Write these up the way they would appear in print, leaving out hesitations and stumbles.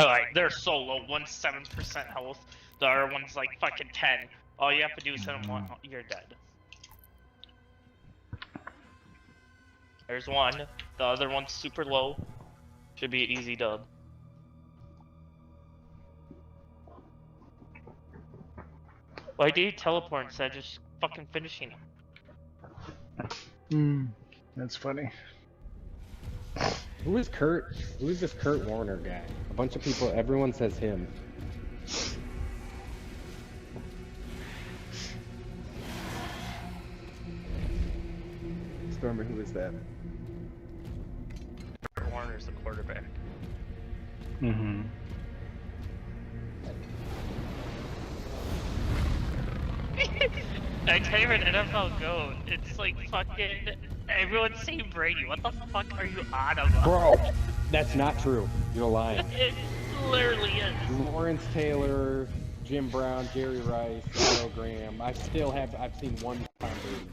Alright, they're so low. One's 7% health. The other one's like fucking 10. All you have to do is hit them one, you're dead. There's one. The other one's super low. Should be an easy dub. Why do you teleport instead of just fucking finishing him? That's funny. Who is Kurt? Who is this Kurt Warner guy? A bunch of people, everyone says him. Stormer, who is that? Kurt Warner's the quarterback. Mm-hmm. My favorite NFL GOAT. It's like fucking everyone's saying Brady. What the fuck are you on about? Bro, that's not true. You're lying. It literally is. Lawrence Taylor, Jim Brown, Jerry Rice, Otto Graham. I've seen one Tom Brady.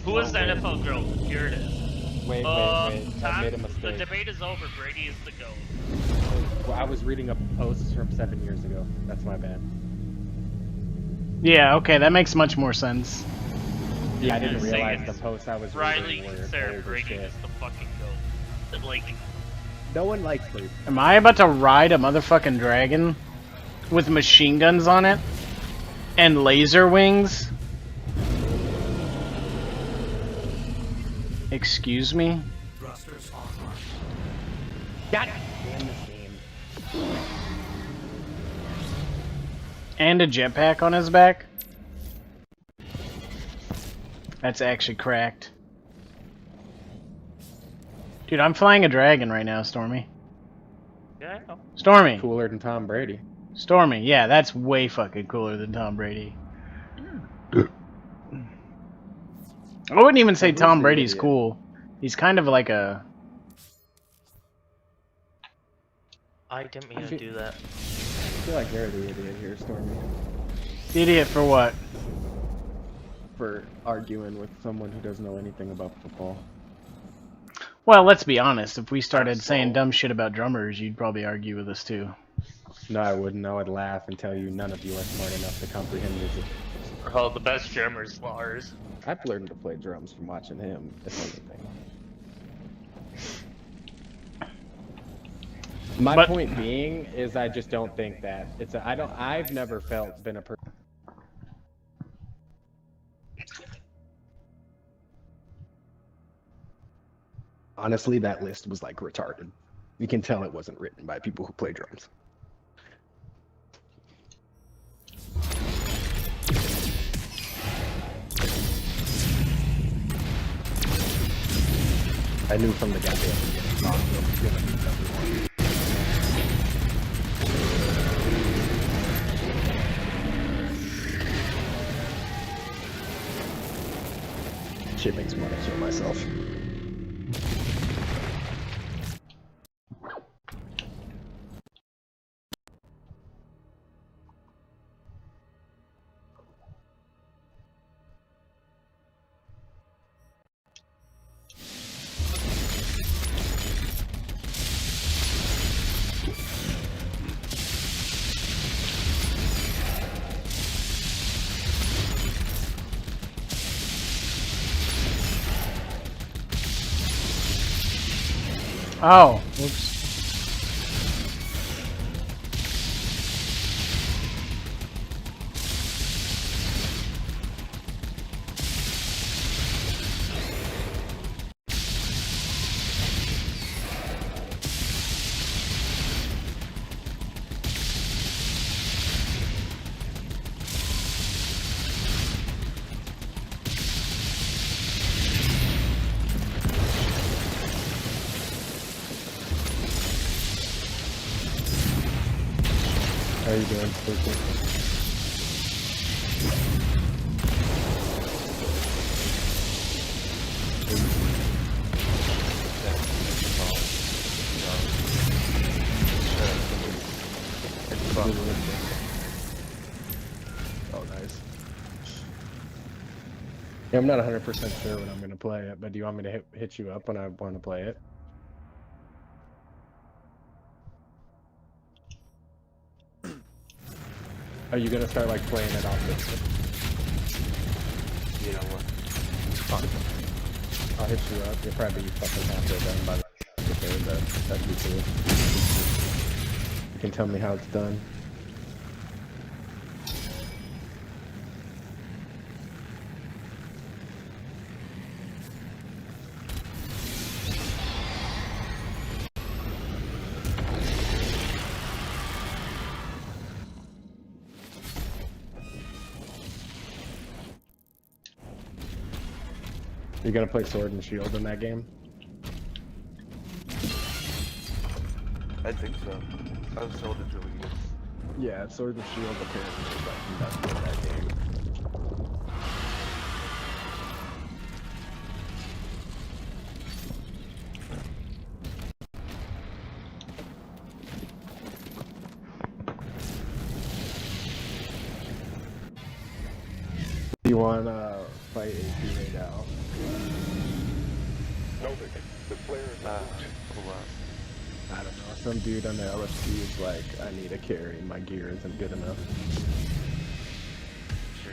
Who was the NFL GOAT? Here it is. Wait. Tom, I made a mistake. the debate is over. Brady is the GOAT. Well, I was reading a post from 7 years ago. That's my bad. Yeah, okay, that makes much more sense. Yeah, I didn't Saying realize the it's post I was Riley reading were considered old as Brady shit. is the fucking GOAT. Like, No one likes Brady. Am I about to ride a motherfucking dragon with machine guns on it and laser wings? Excuse me? God damn this game. And a jetpack on his back? That's actually cracked. Dude, I'm flying a dragon right now, Stormy. yeah, I know. Stormy! Cooler than Tom Brady. Stormy, yeah, that's way fucking cooler than Tom Brady. I wouldn't even say Who's Tom the Brady's idiot? cool. He's kind of like a... I didn't mean to do that. I feel like you're the idiot here, Stormy. Idiot for what? For arguing with someone who doesn't know anything about football. Well, let's be honest. If we started I'm saying slow. dumb shit about drummers, you'd probably argue with us too. No, I wouldn't. I would laugh and tell you none of you are smart enough to comprehend music. Oh, the best drummer's Lars. I've learned to play drums from watching him, if anything. My But- point being is I just don't think that it's a, I've never been a person. Honestly, that list was like retarded. You can tell it wasn't written by people who play drums. I knew from the goddamn beginning. Shit makes me want to kill myself. Oh, whoops. How are you doing, Spooky? Oh, nice. Yeah, I'm not 100% sure when I'm going to play it, but do you want me to hit you up when I want to play it? Are you gonna start like playing it off this? You know what? I'll hit you up. You'll probably be fucking halfway done by the third, but that'd be cool. You can tell me how it's done. You gonna play Sword and Shield in that game? I think so. I was told it's really good. Yeah, Sword and Shield apparently is like nuts in that game. You wanna fight AP right now? Pull up. I don't know. Some dude on the LFC is like, I need a carry. My gear isn't good enough. Sure.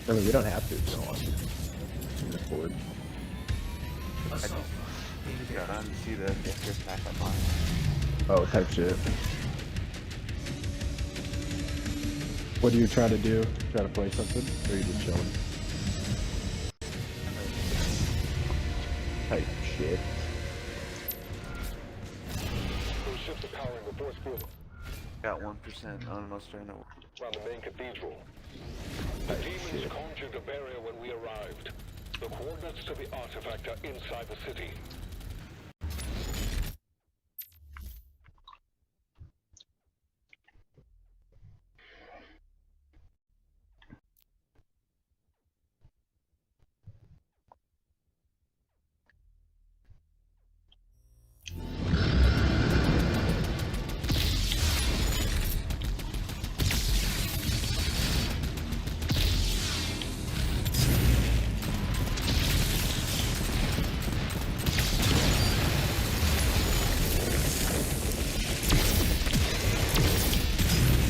I mean, we don't have to if you don't want to. You can afford. I just got on to see the first pack I'm on. Oh, type shit. What do you try to do? Try to play something? Or are you just chilling? Type shit. Got 1% on most trying to Around the main cathedral. The demons conjured a barrier when we arrived. The coordinates to the artifact are inside the city.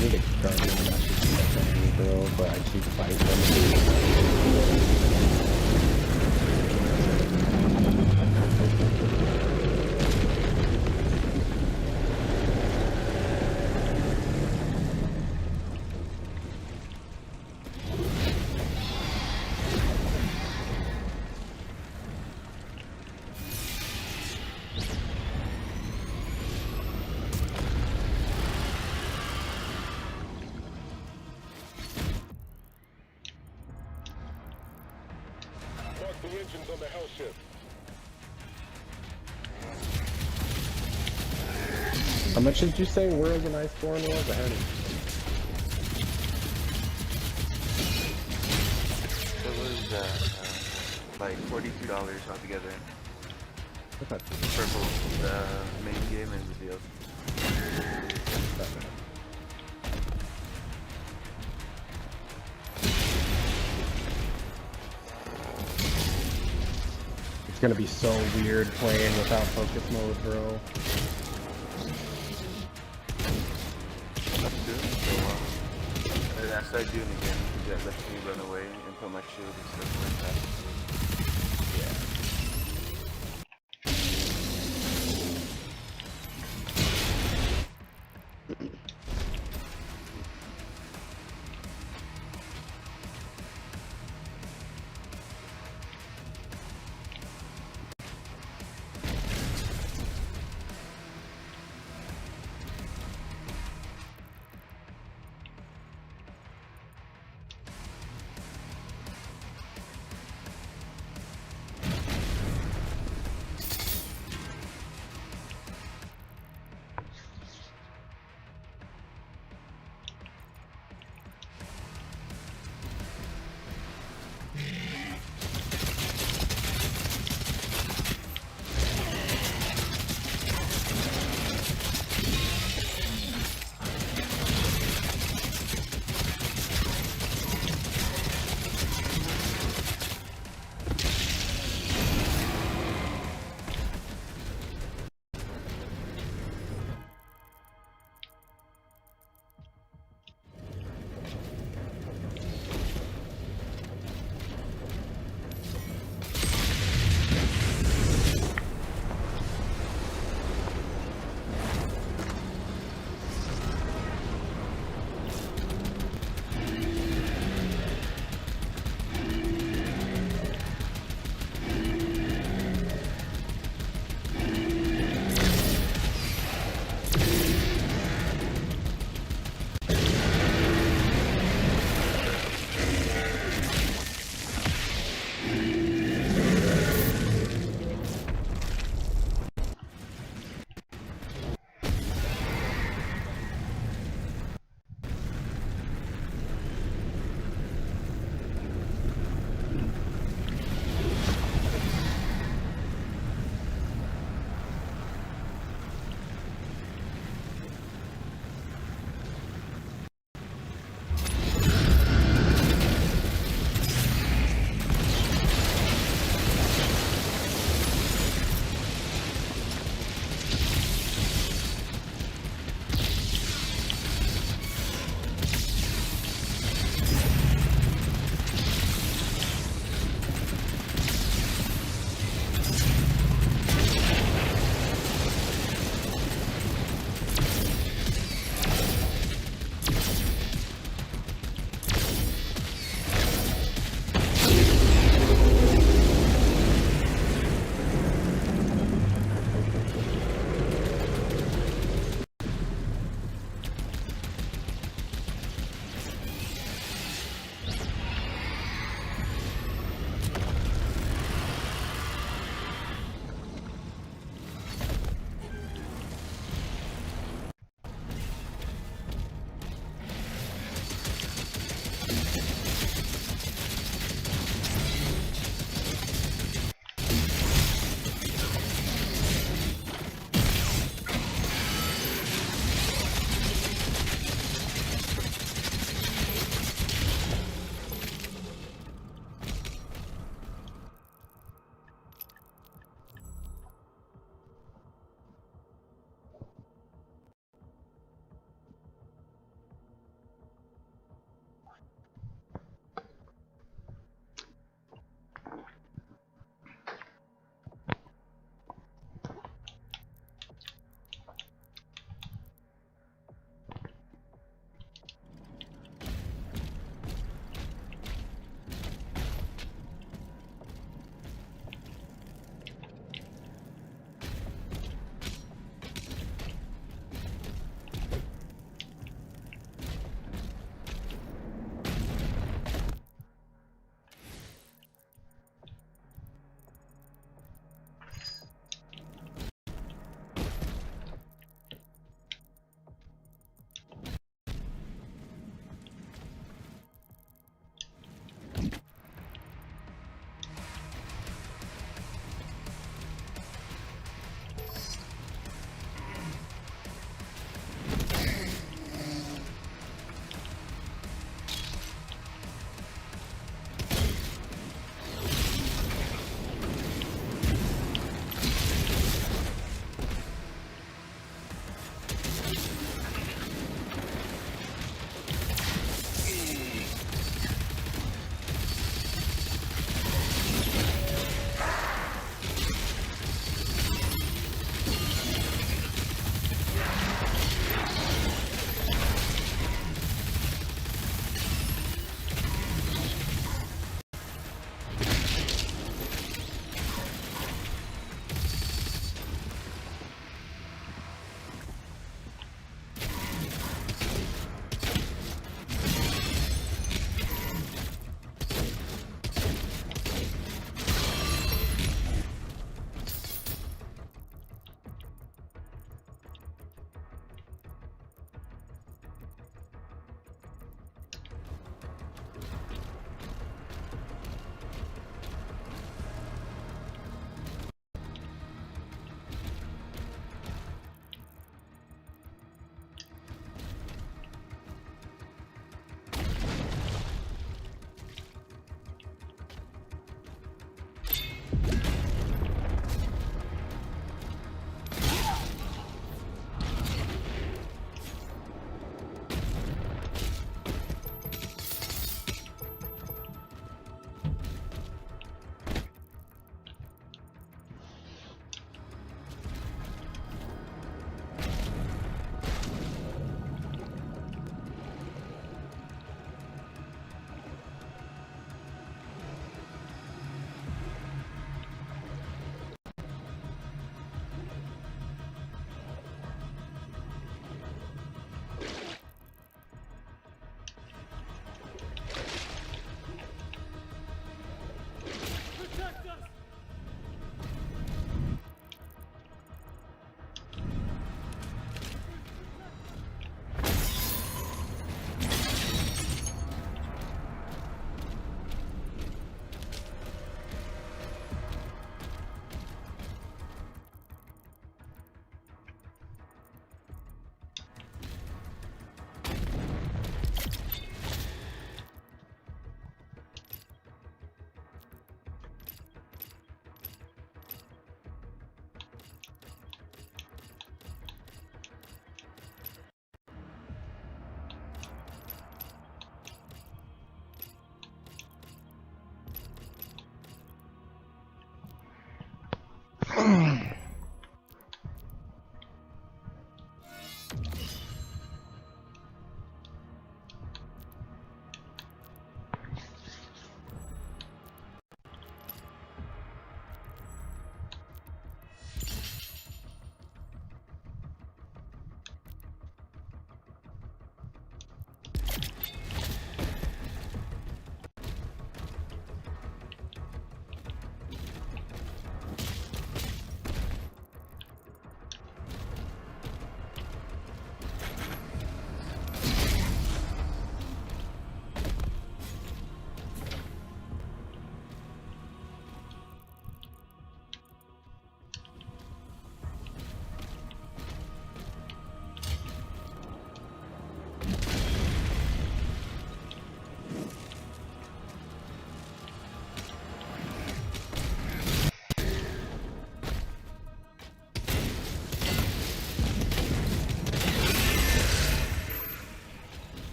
You need to start doing that shit bro, but I keep fighting them. Mark the engines on the hell ship. How much did you say World and Iceborne was? I heard it. It was like $42 altogether Okay. for both the main game and the DLC. Not bad. It's gonna be so weird playing without focus mode, bro. Let's do it. So, and I started doing it again because that lets me run away and put my shield and stuff like that.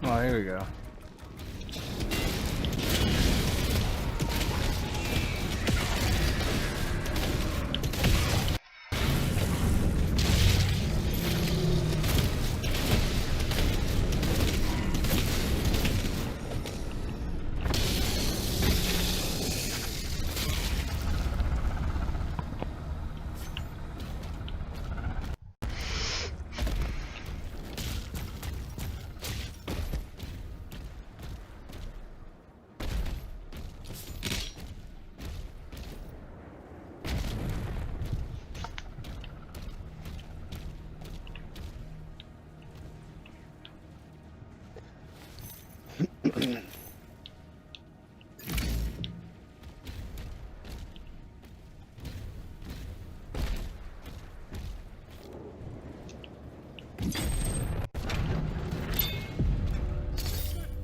Oh, here we go.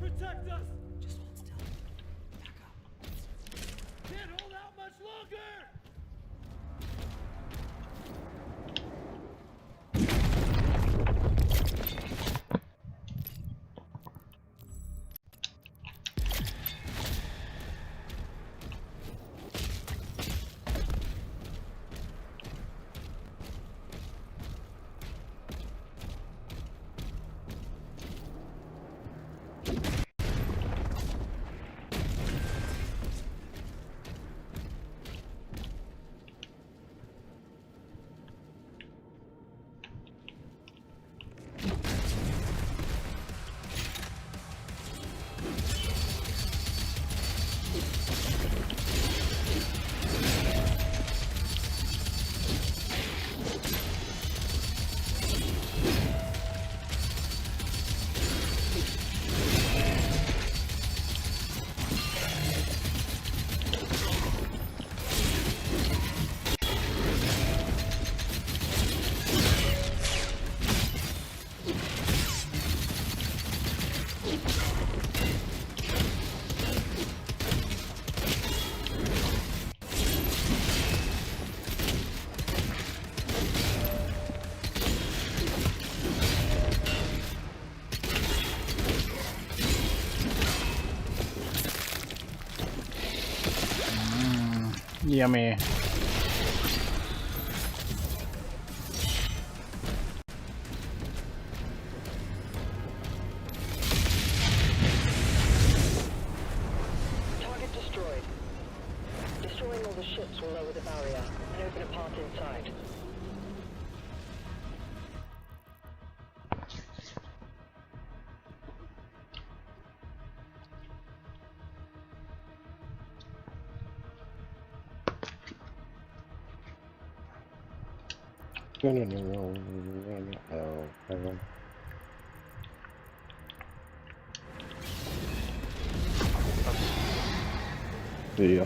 Protect us! Just hold still. Back up. Can't hold out much longer! Yummy. Target destroyed. Destroying all the ships will lower the barrier and open a path inside. Yeah.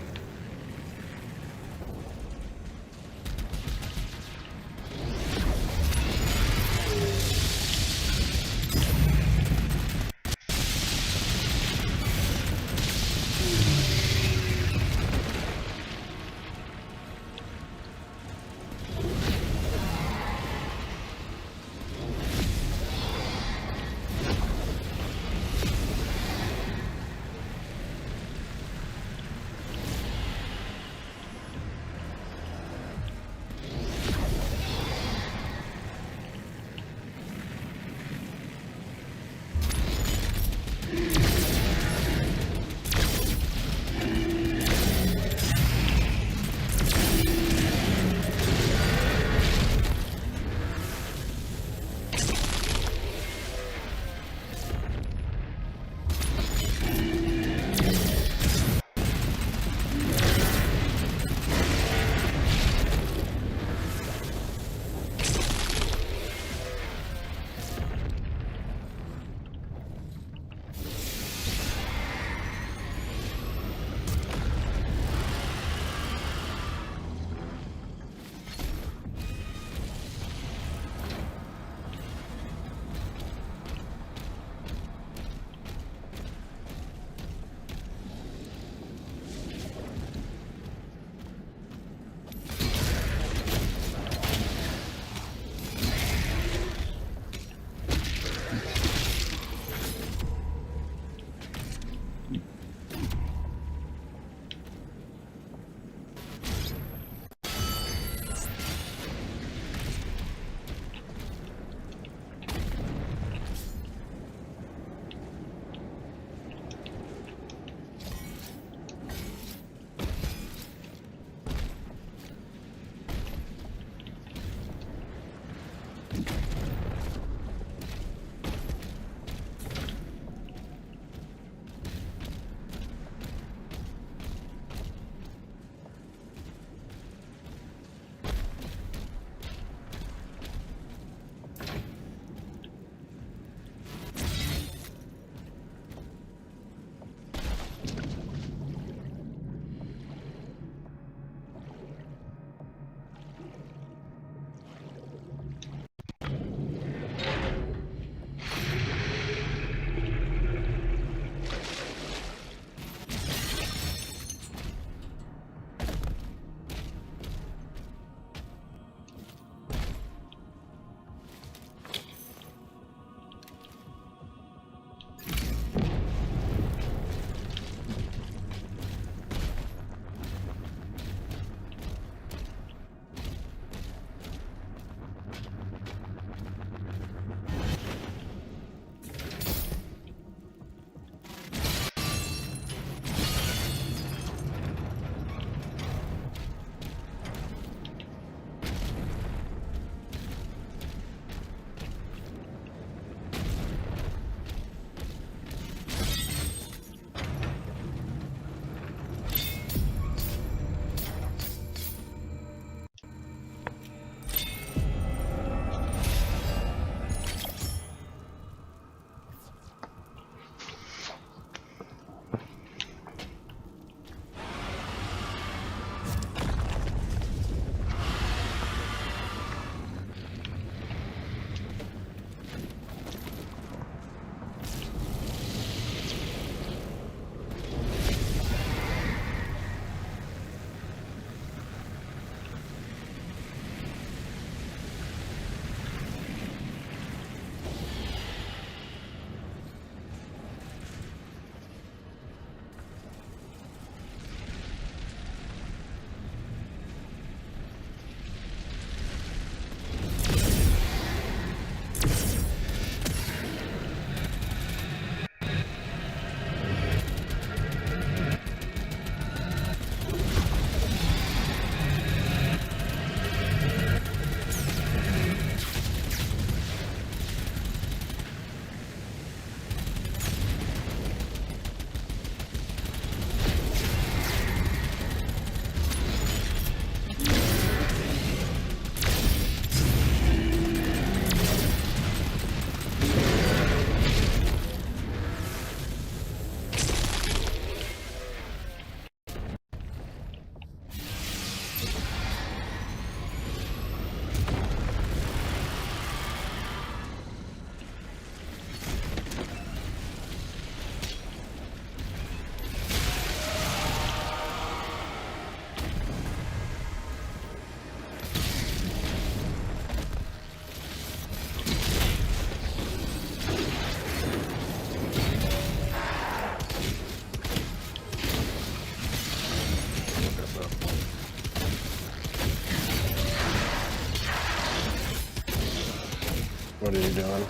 What are you doing?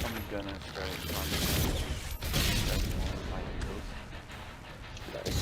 I'm gonna try it on my heels. Nice.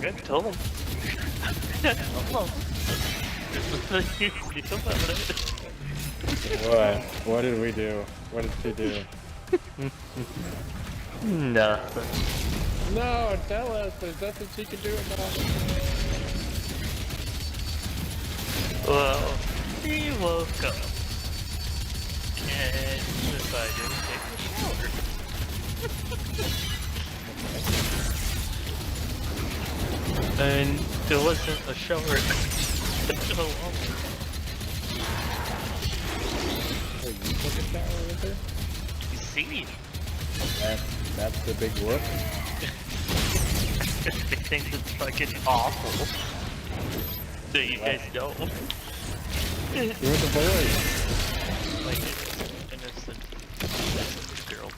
Good, tell them. What? What did we do? What did she do? Nothing. No, tell us. There's nothing she can do about it. Well, he woke up and decided to take a shower. And there wasn't a shower so long. Hey, you took a shower with her? You see? That's the big whoop. They think it's fucking awful. So you guys know. You're the boys. Like innocent girl.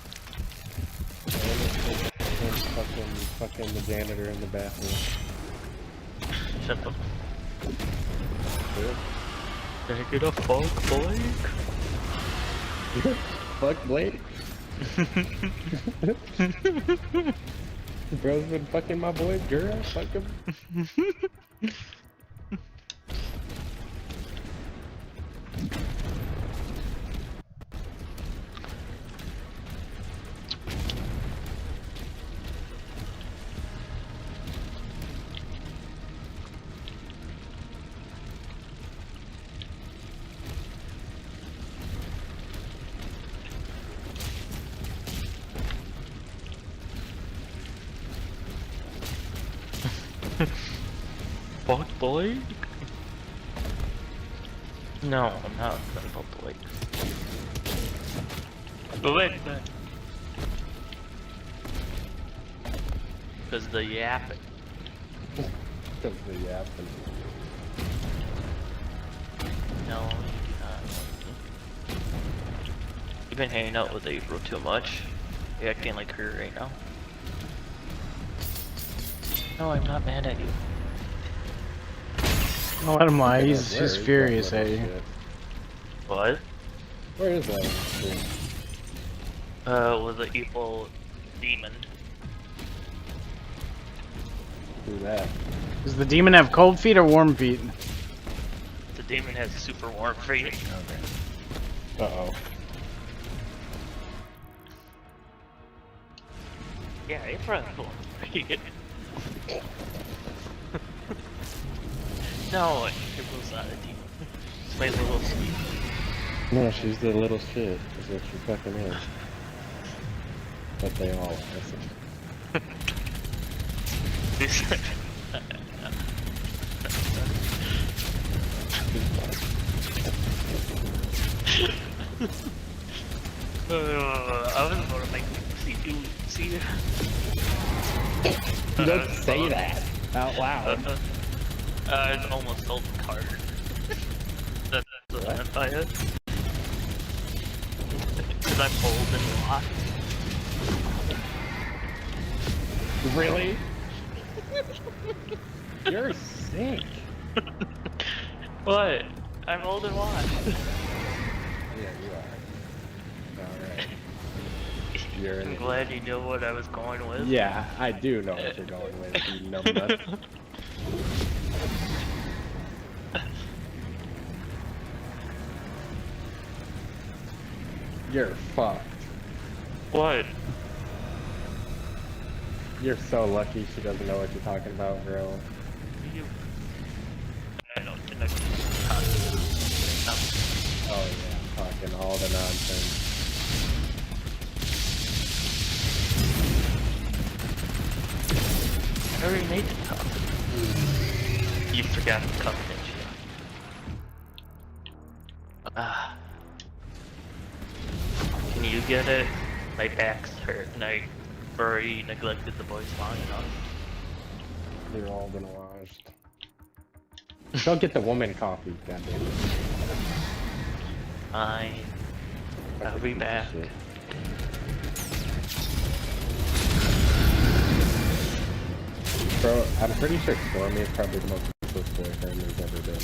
Fucking the janitor in the bathroom. Shut up. Good. Can I get a fuck, Blake? Fuck Blake. Bro's been fucking my boy girl. Fuck him. Fuck Blake? No, I'm not gonna fuck Blake. But wait, because the yapping. Because the yapping. No, you've been hanging out with April too much. You're acting like her right now. No, I'm not mad at you. Don't let him lie. He's Where is that furious at little you. shit? What? Where is that shit? With the evil demon. Do that. Does the demon have cold feet or warm feet? The demon has super warm feet. Uh-oh. Yeah, April has warm feet. No, April's not a demon. It's my little sweet. No, she's the little shit. Is what she fucking is. But they all are. I was gonna make see. Don't say that out loud. I almost sold the card. That's what I meant by it. Because I'm old and lost. Really? You're sick. What? I'm old and lost. Yeah, you are. You're an I'm idiot. glad you knew what I was going with. Yeah, I do know what you're going with, you numbnut. You're fucked. What? You're so lucky she doesn't know what you're talking about, bro. You... I don't think I can talk. Oh yeah, I'm talking all the nonsense. I already made the cup. You forgot the cup, didn't you? Ah. Can you get it? My back's hurt and I already neglected the boys long enough. They're all been washed. Go get the woman coffee, goddamn it. Fine. I'll be back. Shit. Bro, I'm pretty sure Stormy is probably the most useless boyfriend there's ever been.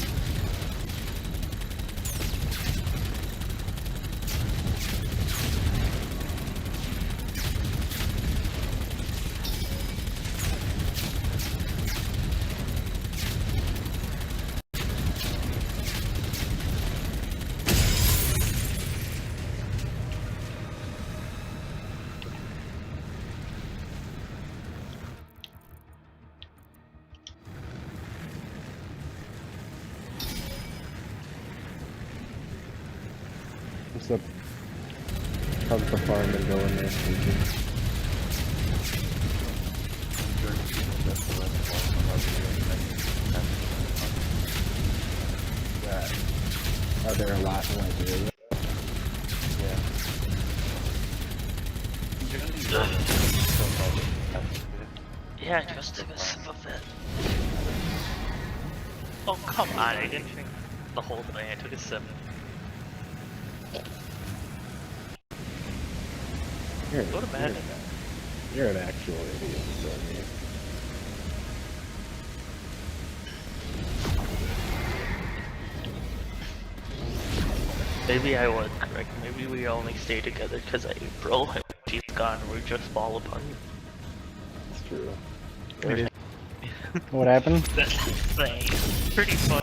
What's up? Come to the farm and go in there. Are there a lot in Liberia? Yeah, I just took a sip of it. Oh, come on, I didn't drink the whole thing, I took a sip. Go to bed. You're an actual idiot, Stormy. Maybe I was correct. Maybe we only stay together because of April and she's gone and we just fall apart. It's true. What happened? That's insane. Pretty funny.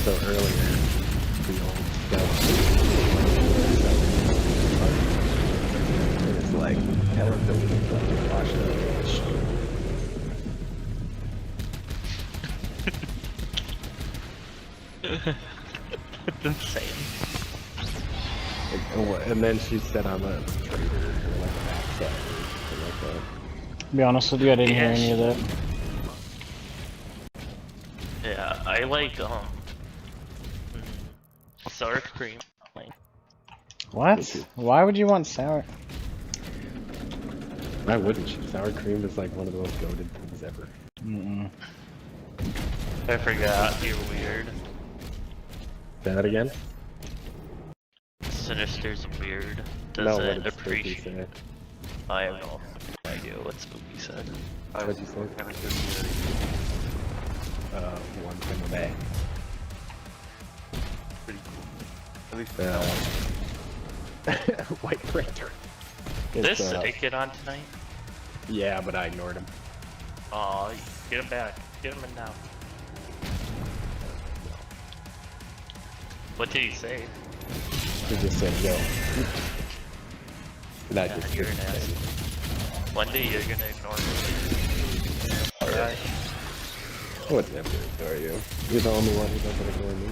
So earlier, the old stuff. It was like, hella building fucking Washington. It's insane. And then she said I'm a traitor or like a backstabber or something like that. To be honest with you, I didn't hear any of that. Yeah, I like sour cream. Like, What? Why would you want sour? Why wouldn't you? Sour cream is like one of the most goated things ever. Mm-mm. I forgot you're weird. Say that again? Sinister's weird. Does No, it what did Spooky appreciate? say? I have no idea what Spooky said. What'd you say? One from the back. Pretty cool. At least White printer. This Sick get on tonight? Yeah, but I ignored him. Aw, get him back. Get him in now. What did he say? He just said, yo. Not Yeah, just you're an ass. One day you're gonna ignore me. Alright. I would never ignore you. You're the only one who doesn't ignore me.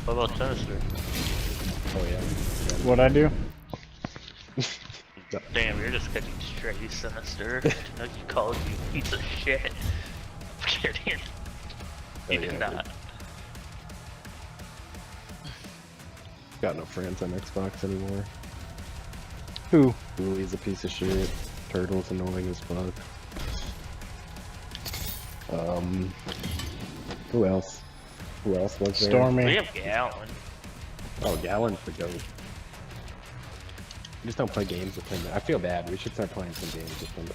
What about Sinister? Oh yeah. What'd I do? Damn, you're just getting straight Sinister. Like he called you a piece of shit. I'm kidding. He did not. Got no friends on Xbox anymore. Who? Louie's a piece of shit. Turtle's annoying as fuck. Who else? Who else was there? Stormy. We have Gallon. Oh, Gallon's the goat. We just don't play games with him. I feel bad. We should start playing some games with him.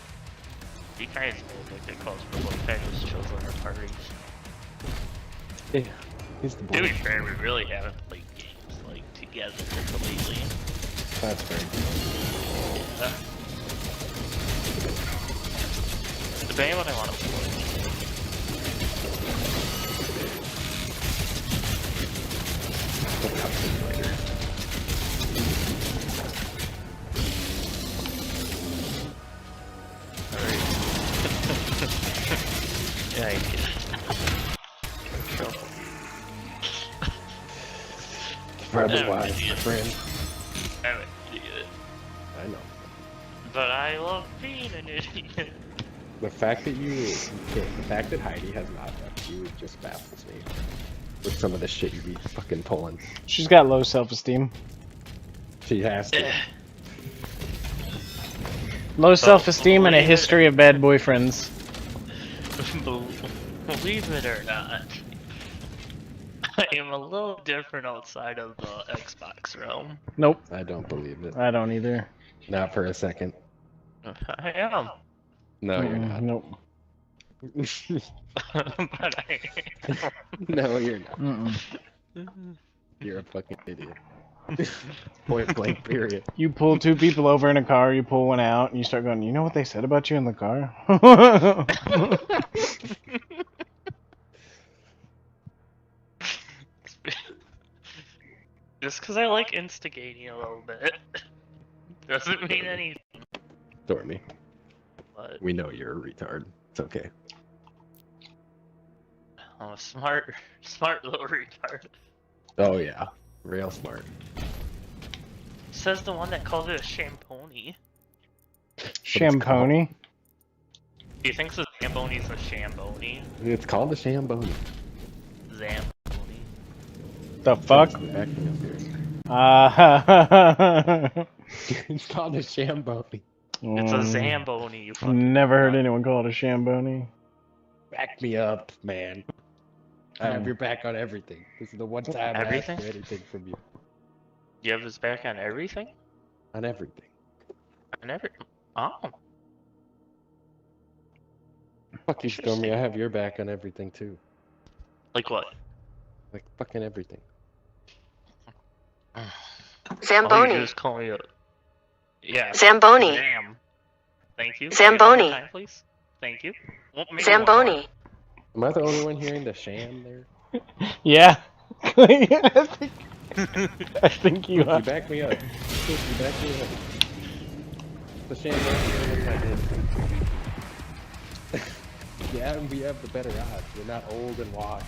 He kind of like that calls for both. I just chills on our parties. Yeah, he's the To boy. be fair, we really haven't played games like together lately. That's fair. Yeah. Depending on what I want to play. Yeah, I get it. Probably I'm why, an idiot. friend. I'm an idiot. I know. But I love being an idiot. The fact that the fact that Heidi has not left you just baffles me. With some of the shit you be fucking pulling. She's got low self-esteem. She has to. Low self-esteem and a believe it- history of bad boyfriends. Believe it or not, I am a little different outside of the Xbox realm. Nope, I don't believe it. I don't either. Not for a second. I am. No, you're Mm-mm, not. Nope. But I am. No, you're not. Mm-mm. You're a fucking idiot. Point blank, period. You pull two people over in a car, you pull one out, and you start going, you know what they said about you in the car? Just because I like instigating a little bit doesn't mean anything. Stormy, But we know you're a retard. It's okay. I'm a smart little retard. Oh yeah, real smart. Says the one that called it a shamponi. Shamponi? He thinks the Zamboni's a shamboni. It's called a Shamboni. Zamboni. The fuck? Back me up here. It's called a Shamboni. It's a Zamboni, you fucking. Mm, Never heard anyone call it a Shamboni. Back me up, man. I have your back on everything. This is the one time I ask Everything? for anything from you. You have his back on everything? On everything. On every. Oh. Fuck you, Stormy. I have your back on everything too. Like what? Like fucking everything. All you do Zamboni. is call me a. Yeah. Zamboni. Zam. Thank you. Zamboni. One more time, please. Thank you. Maybe one more. Zamboni. Am I the only one hearing the sham there? Yeah. I think you are. You back me up. You back me up. The Shamboni. I did. Yeah, and we have the better odds. We're not old and washed.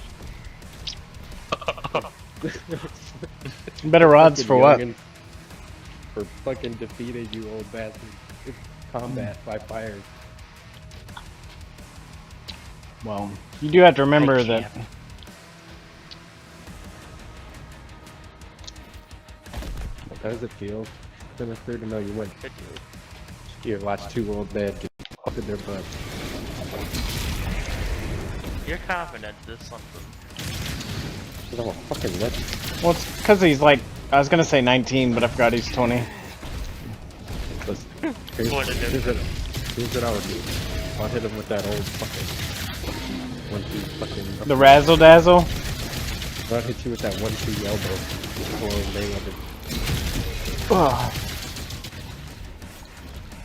Better odds Fucking for what? youngins For fucking defeating you old bastard. It's combat by fire. Well, you do have to remember I that. can't. How does it feel? Sinister to know you went. You watch two old men get fucked in their butt. You're confident this something. I don't want fucking let you. Well, it's because he's like, I was gonna say 19, but I forgot he's 20. Listen, here's what I would do. I'll hit him with that old fucking 1-2 fucking. The razzle dazzle? I'll hit you with that 1-2 elbow. Mayweather. Ugh.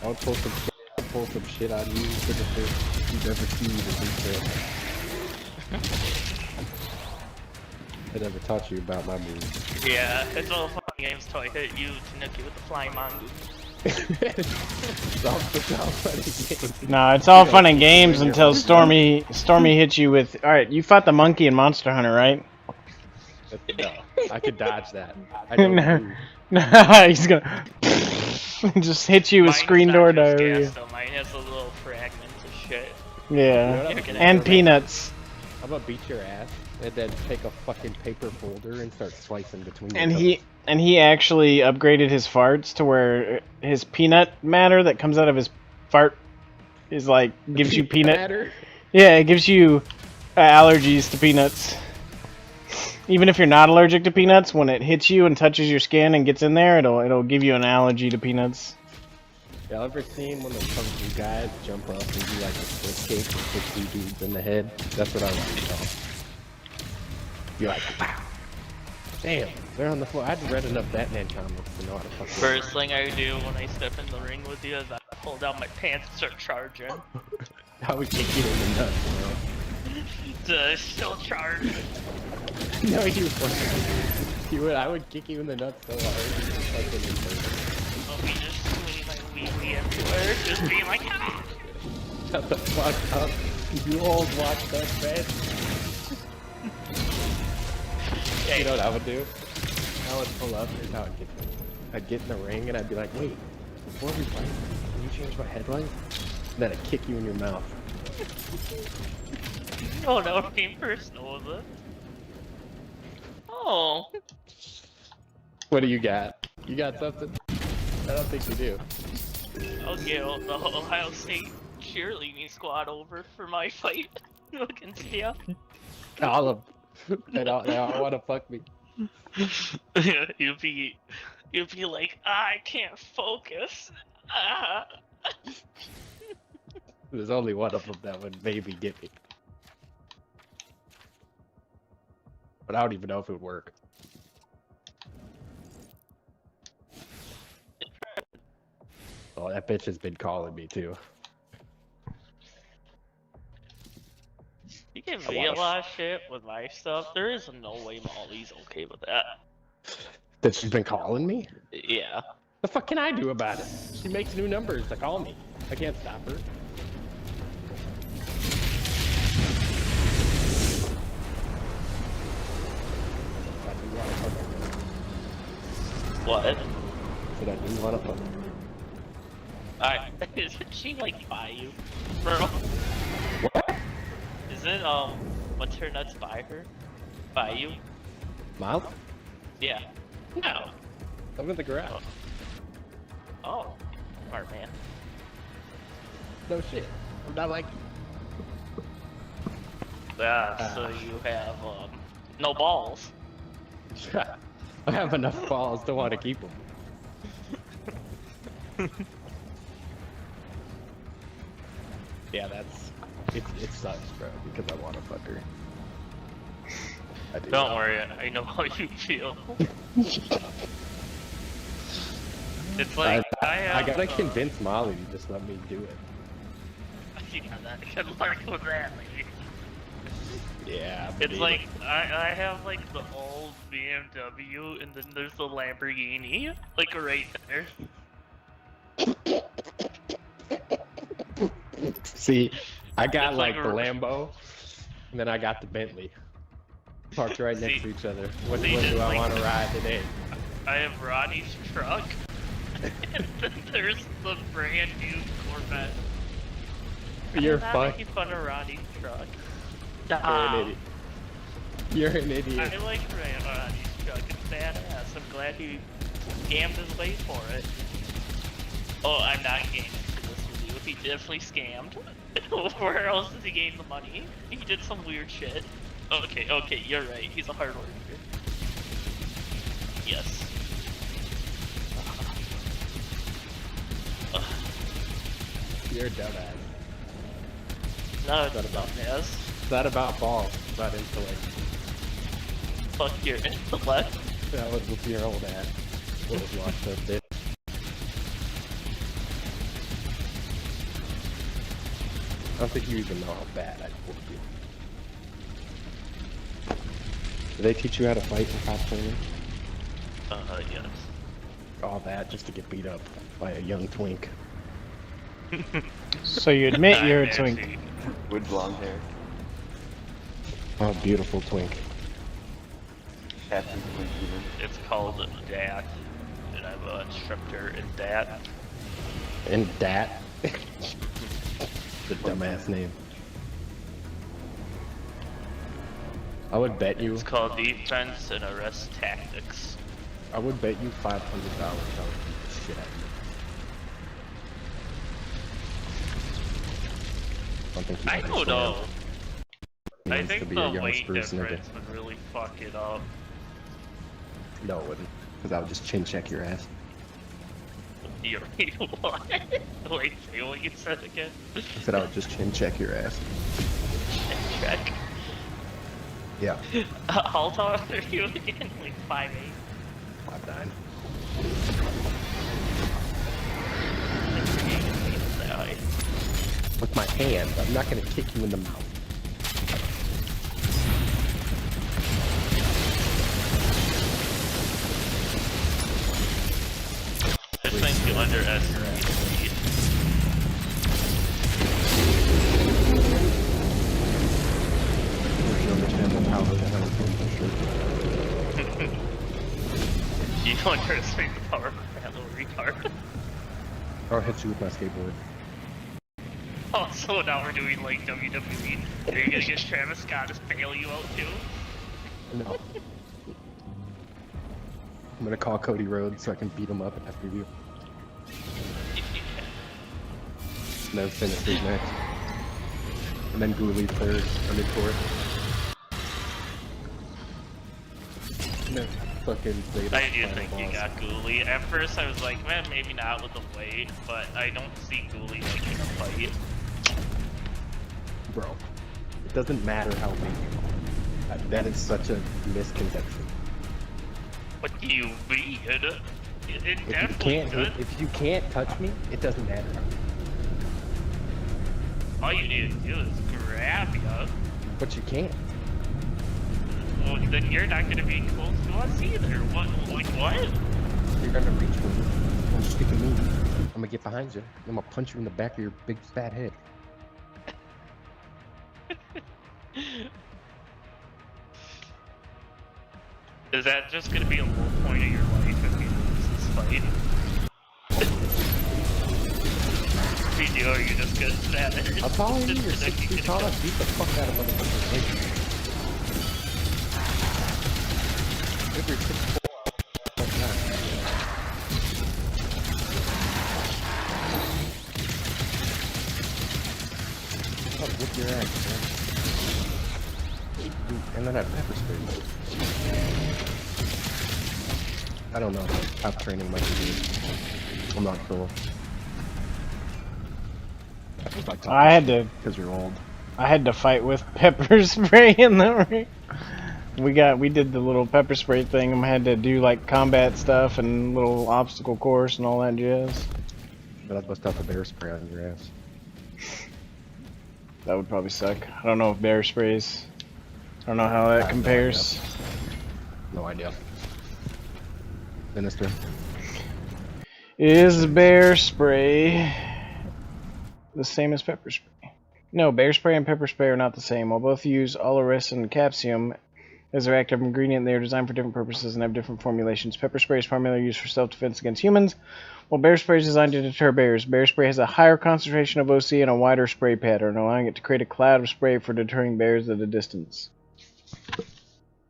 I would pull some shit on you for the first you've ever seen in detail. I never taught you about my moves. Yeah, it's all fun games till I hit you to nick you with the flying mongoose. It's all funny games. No, it's all fun and games until Stormy hits you with. All right, you fought the monkey in Monster Hunter, right? No, I could dodge that. I don't No. move. He's gonna just hit you with Mine's screen not door just diarrhea. gas, though. Mine has a little fragments of shit. Yeah, You're gonna and have- peanuts. I'm gonna beat your ass and then take a fucking paper folder and start slicing between And your he actually upgraded his farts to where his peanut matter that comes out of his fart is like gives you peanut. matter. Yeah, it gives you allergies to peanuts. Even if you're not allergic to peanuts, when it hits you and touches your skin and gets in there, it'll give you an allergy to peanuts. Y'all ever seen one of those kung fu guys jump up and do like a split kick and hit two dudes in the head? That's what I want to call. You're like, pow. Damn, they're on the floor. I'd read enough Batman comics to know how to fucking. First thing I do when I step in the ring with you is I pull down my pants and start charging. I would kick you in the nuts, bro. Still charge. No, you wouldn't. You would. I would kick you in the nuts so hard. Fucking insane. I'll be just swinging my wee everywhere, just being like, ah! Shut the fuck up. You old watch that bed. Hey. You know what I would do? I would pull up, here's how I'd get in the ring and I'd be like, wait, before we fight, can you change my headlight? And then I'd kick you in your mouth. Oh, that would be personal, was it? Oh. What do you got? You got something? I don't think you do. I'll get the Ohio State cheerleading squad over for my fight against you. All of them. They all want to fuck me. You'd be like, I can't focus. Ah. There's only one of them that would maybe get me. But I don't even know if it would work. Oh, that bitch has been calling me too. You give me a lot of shit with my stuff. There is no way Molly's okay with that. That she's been calling me? Yeah. The fuck can I do about it? She makes new numbers to call me. I can't stop her. What? Said I didn't want to fuck her. Isn't she like by you, bro? What? Isn't what's her nuts by her? By you? Miles? Yeah. No. I'm in the garage. Oh. Smart man. No shit. I'm not like Yeah, so you have no balls. I have enough balls to want to keep them. Yeah, it sucks, bro, because I want to fuck her. I do. Don't worry, I know how you feel. It's like I gotta convince Molly to just let me do it. Yeah, that good luck with that, lady. Yeah. It's baby. like I have like the old BMW, and then there's the Lamborghini, like right there. See, I got It's like like the a- Lambo, and then I got the Bentley. Parked right next to each other. Which see, one do it's I like- want to ride today? I have Ronnie's truck, and then there's the brand new Corvette. You're I'm not fucked. making fun of Ronnie's truck. You're an idiot. You're an idiot. I like Ronnie's truck. It's badass. I'm glad he scammed his way for it. Oh, I'm not gaming for this with you. He definitely scammed. Where else did he gain the money? He did some weird shit. Okay, you're right. He's a hard worker. Yes. You're a dumbass. Not That a about- dumbass. It's not about balls, it's about intellect. Fuck your intellect. That was with your old ass. What was locked up, bitch. I don't think you even know how bad I whooped you. Did they teach you how to fight in cop training? Yes. All that just to get beat up by a young twink. So you admit you're a I'm twink. actually- With blonde hair. Oh, beautiful twink. Captain Twink even. It's called DAT, and I'm an instructor in DAT. And that. The dumbass name. I would bet you. It's called Defense and Arrest Tactics. I would bet you $500 I would beat the shit out of you. I don't think you I don't understand know. what it I means to think be the a young weight spruce nigga. difference would really fuck it up. No, it wouldn't. Because I would just chin check your ass. You what? Wait, say what you said again. I said I would just chin check your ass. Check. Yeah. How tall are you again? Like 5'8"? 5'9". With my hand, I'm not gonna kick you in the mouth. I think you underestimate speed. You understand the power of the hell You don't underestimate the power of that little retard. Or I'll hit you with my skateboard. Oh, so now we're doing like WWE. Are you gonna get Travis Scott to bail you out too? No. I'm gonna call Cody Rhodes so I can beat him up after you. And then Sinister's next. And then Ghoulie third, I mean fourth. And then fucking Zeta. I do final think you boss. got Ghoulie. At first I was like, man, maybe not with the weight, but I don't see Ghoulie making a fight. Bro, it doesn't matter how big you are. That is such a misconception. What do you mean? It If you definitely can't does. if you can't touch me, it doesn't matter. All you need to do is grab ya. But you can't. Well, then you're not gonna be close to us either. What? Like what? You're gonna reach for me. I'm sticking me. I'm gonna get behind you. I'm gonna punch you in the back of your big fat head. Is that just gonna be a low point of your life if you lose this fight? If you do, are you just gonna stab it? I'll follow you. You're Just 6 feet tall. I'll beat the fuck out of motherfuckers. If you're 6'4", fuck that. I'll whoop your ass, man. And then I pepper spray you. I don't know. Top training might be good. I'm not sure. I had to. Because you're old. I had to fight with pepper spray in the ring. We did the little pepper spray thing. I had to do like combat stuff and little obstacle course and all that jazz. But I'd bust out the bear spray on your ass. That would probably suck. I don't know if bear sprays. I don't know how that compares. No idea. Sinister. Is bear spray the same as pepper spray? No, bear spray and pepper spray are not the same. While both use olaris and capsium as their active ingredient, they are designed for different purposes and have different formulations. Pepper spray is primarily used for self-defense against humans, while bear spray is designed to deter bears. Bear spray has a higher concentration of OC and a wider spray pattern, allowing it to create a cloud of spray for deterring bears at a distance.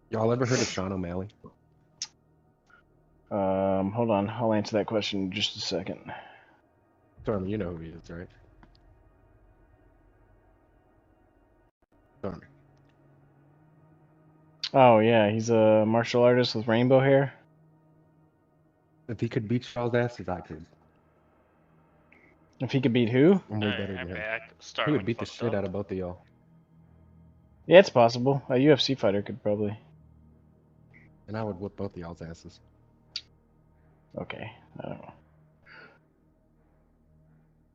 Y'all ever heard of Sean O'Malley? Hold on. I'll answer that question in just a second. Storm, you know who he is, right? Storm. Oh, yeah. He's a martial artist with rainbow hair. If he could beat Charles' asses, I could. If he could beat who? I'm way Alright, better I'm than him. back. He Starting would beat the shit out of both of y'all. Yeah, it's possible. A UFC fighter could probably. And I would whoop both of y'all's asses. Okay, I don't know.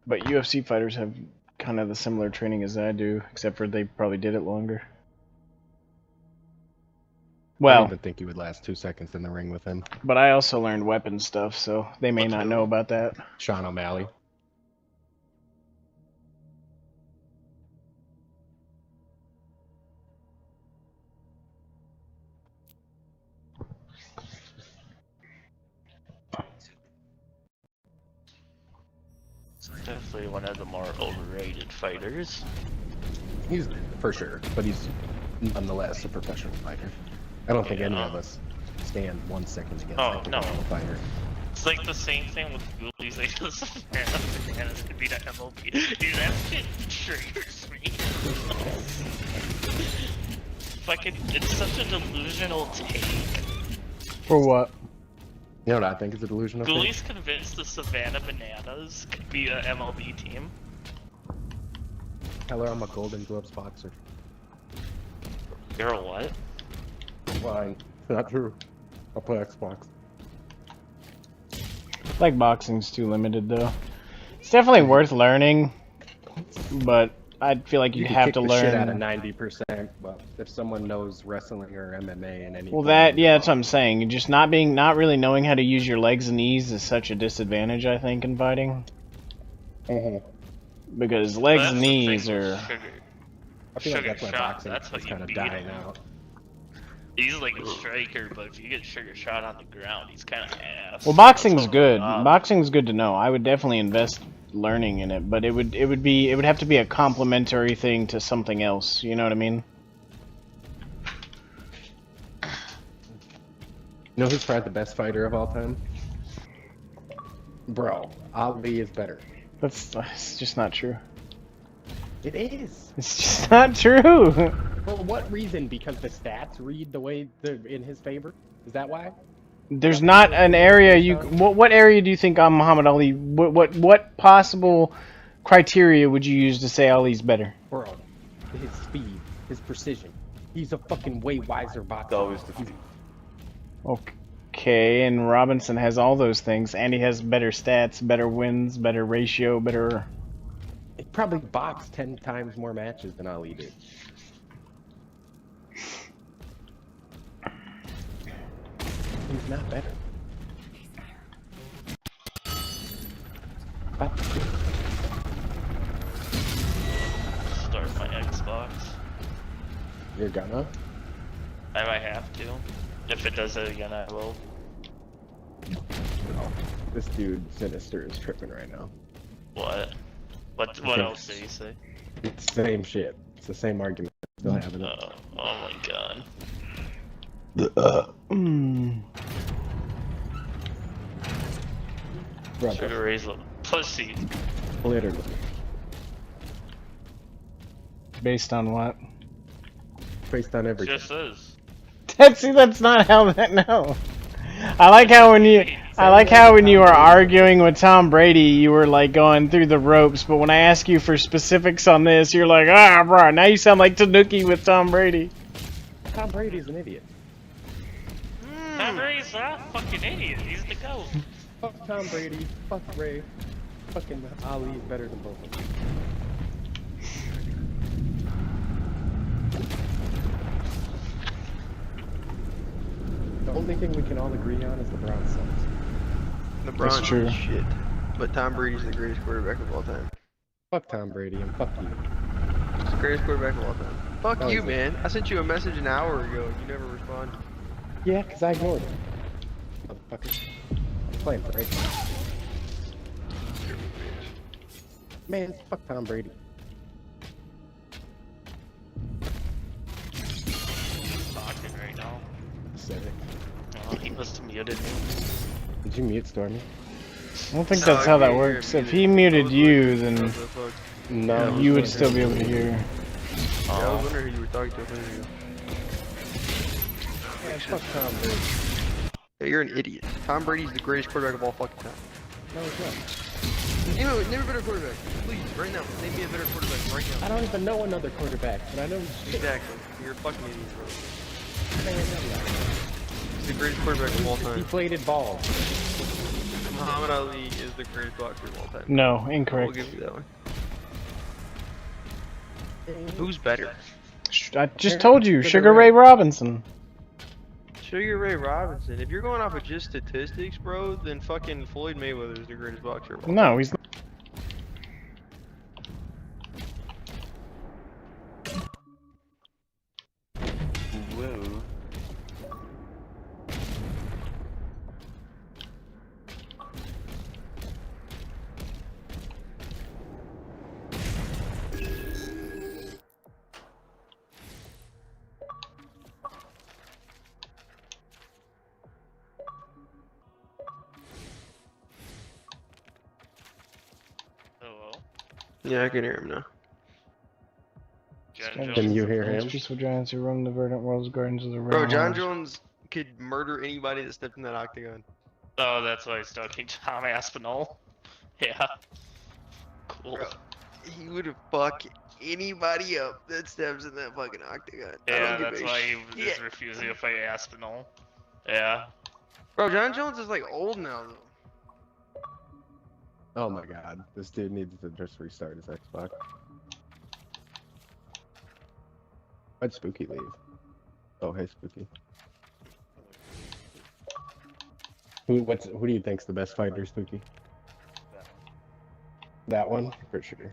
But UFC fighters have kind of the similar training as I do, except for they probably did it longer. I Well, don't even think you would last 2 seconds in the ring with him. but I also learned weapon stuff, so they may not know about that. Sean O'Malley. Definitely one of the more overrated fighters. He's for sure, but he's nonetheless a professional fighter. I don't think any Yeah. of us stand 1 second against Oh, a no. professional fighter. It's like the same thing with Ghoulies. They just bananas to beat an MLB. Dude, that shit triggers me. Fucking, it's such a delusional take. For what? You know what I think is a delusional thing? Ghoulies convinced the Savannah Bananas could be an MLB team. Tell her I'm a Golden Gloves boxer. You're a what? Fine. Not true. I'll play Xbox. Like boxing's too limited though. It's definitely worth learning, but I feel like You you'd can have kick to the learn. shit out of 90%, but if someone knows wrestling or MMA and anything... Well, that's what I'm saying. Just not really knowing how to use your legs and knees is such a disadvantage, I think, in fighting. Because legs That's and the knees thing with are... Sugar. I feel like Sugar that's why shot, boxing that's how is you kind of beat dying him. out. He's like a striker, but if you get Sugar shot on the ground, he's kind of ass. Well, boxing's That's good. what I'm Boxing's good to know. I would definitely invest learning in it, but it would have to be a complementary thing to something else. You know what I mean? You know who's probably the best fighter of all time? Bro, Ali is better. That's just not true. It is. It's just not true. For what reason? Because the stats read the way they're in his favor? Is that why? There's not an area you. What area do you think on Muhammad Ali? What possible criteria would you use to say Ali's better? Bro, his speed, his precision. He's a fucking way wiser boxer. Always the feet. Okay, and Robinson has all those things, and he has better stats, better wins, better ratio, better... He probably boxed 10 times more matches than Ali did. He's not better. But start my Xbox. you're gonna? I might have to. If it does it again, I will. Oh, this dude Sinister is tripping right now. What? What else did you say? It's the same shit. It's the same argument. Still having it. Oh my god. Brother, Sugar Ray's a pussy. literally. Based on what? Based on everything. Just is. That's not how that no. I like how when you were arguing with Tom Brady, you were like going through the ropes, but when I ask you for specifics on this, you're like, ah, bro, now you sound like Tanuki with Tom Brady. Tom Brady's an idiot. Tom Brady's not a fucking idiot. He's the GOAT. Fuck Tom Brady. Fuck Ray. Fucking Ali is better than both of them. The only thing we can all agree on is LeBron sucks. LeBron That's true. is shit. But Tom Brady's the greatest quarterback of all time. Fuck Tom Brady and fuck you. He's the greatest quarterback of all time. Fuck That you, was man. I sent you a message an hour ago and you never responded. Yeah, because I ignored it. Motherfucker. I'm playing for right now. Man, fuck Tom Brady. Talking right now. Said it. Oh, he must have muted me. Did you mute Stormy? I don't think that's how that works. If he muted you, then No. you would still be able to hear. Yeah, I was wondering who you were talking to a minute ago. Man, fuck Tom Brady. Yeah, you're an idiot. Tom Brady's the greatest quarterback of all fucking time. No, it's not. You know, name a better quarterback. Please, right now. Name me a better quarterback right now. I don't even know another quarterback, but I know he's Exactly. You're a fucking idiot, bro. saying that. He's the greatest quarterback of all time. Deflated balls. Muhammad Ali is the greatest boxer of all time. No, We'll incorrect. give you that one. Who's better? I just told you, Sugar Ray Robinson. Sugar Ray Robinson. If you're going off of just statistics, bro, then fucking Floyd Mayweather is the greatest boxer of all time. No, he's not. Whoa. Hello? Yeah, I can hear him now. John Can Jones. you hear him? Peaceful giants who roam the verdant world's gardens of the Bro, realm. John Jones could murder anybody that stepped in that octagon. Oh, that's why he's talking Tom Aspinall. Yeah. Cool. Bro, he would have anybody up that steps in that fucking octagon. I Yeah, don't give that's a why he shit. was refusing to fight Aspinall. Yeah. Bro, John Jones is like old now though. Oh my god, this dude needs to just restart his Xbox. Why'd Spooky leave? Oh, hey Spooky. Who do you think's the best fighter, Spooky? That one? For sure.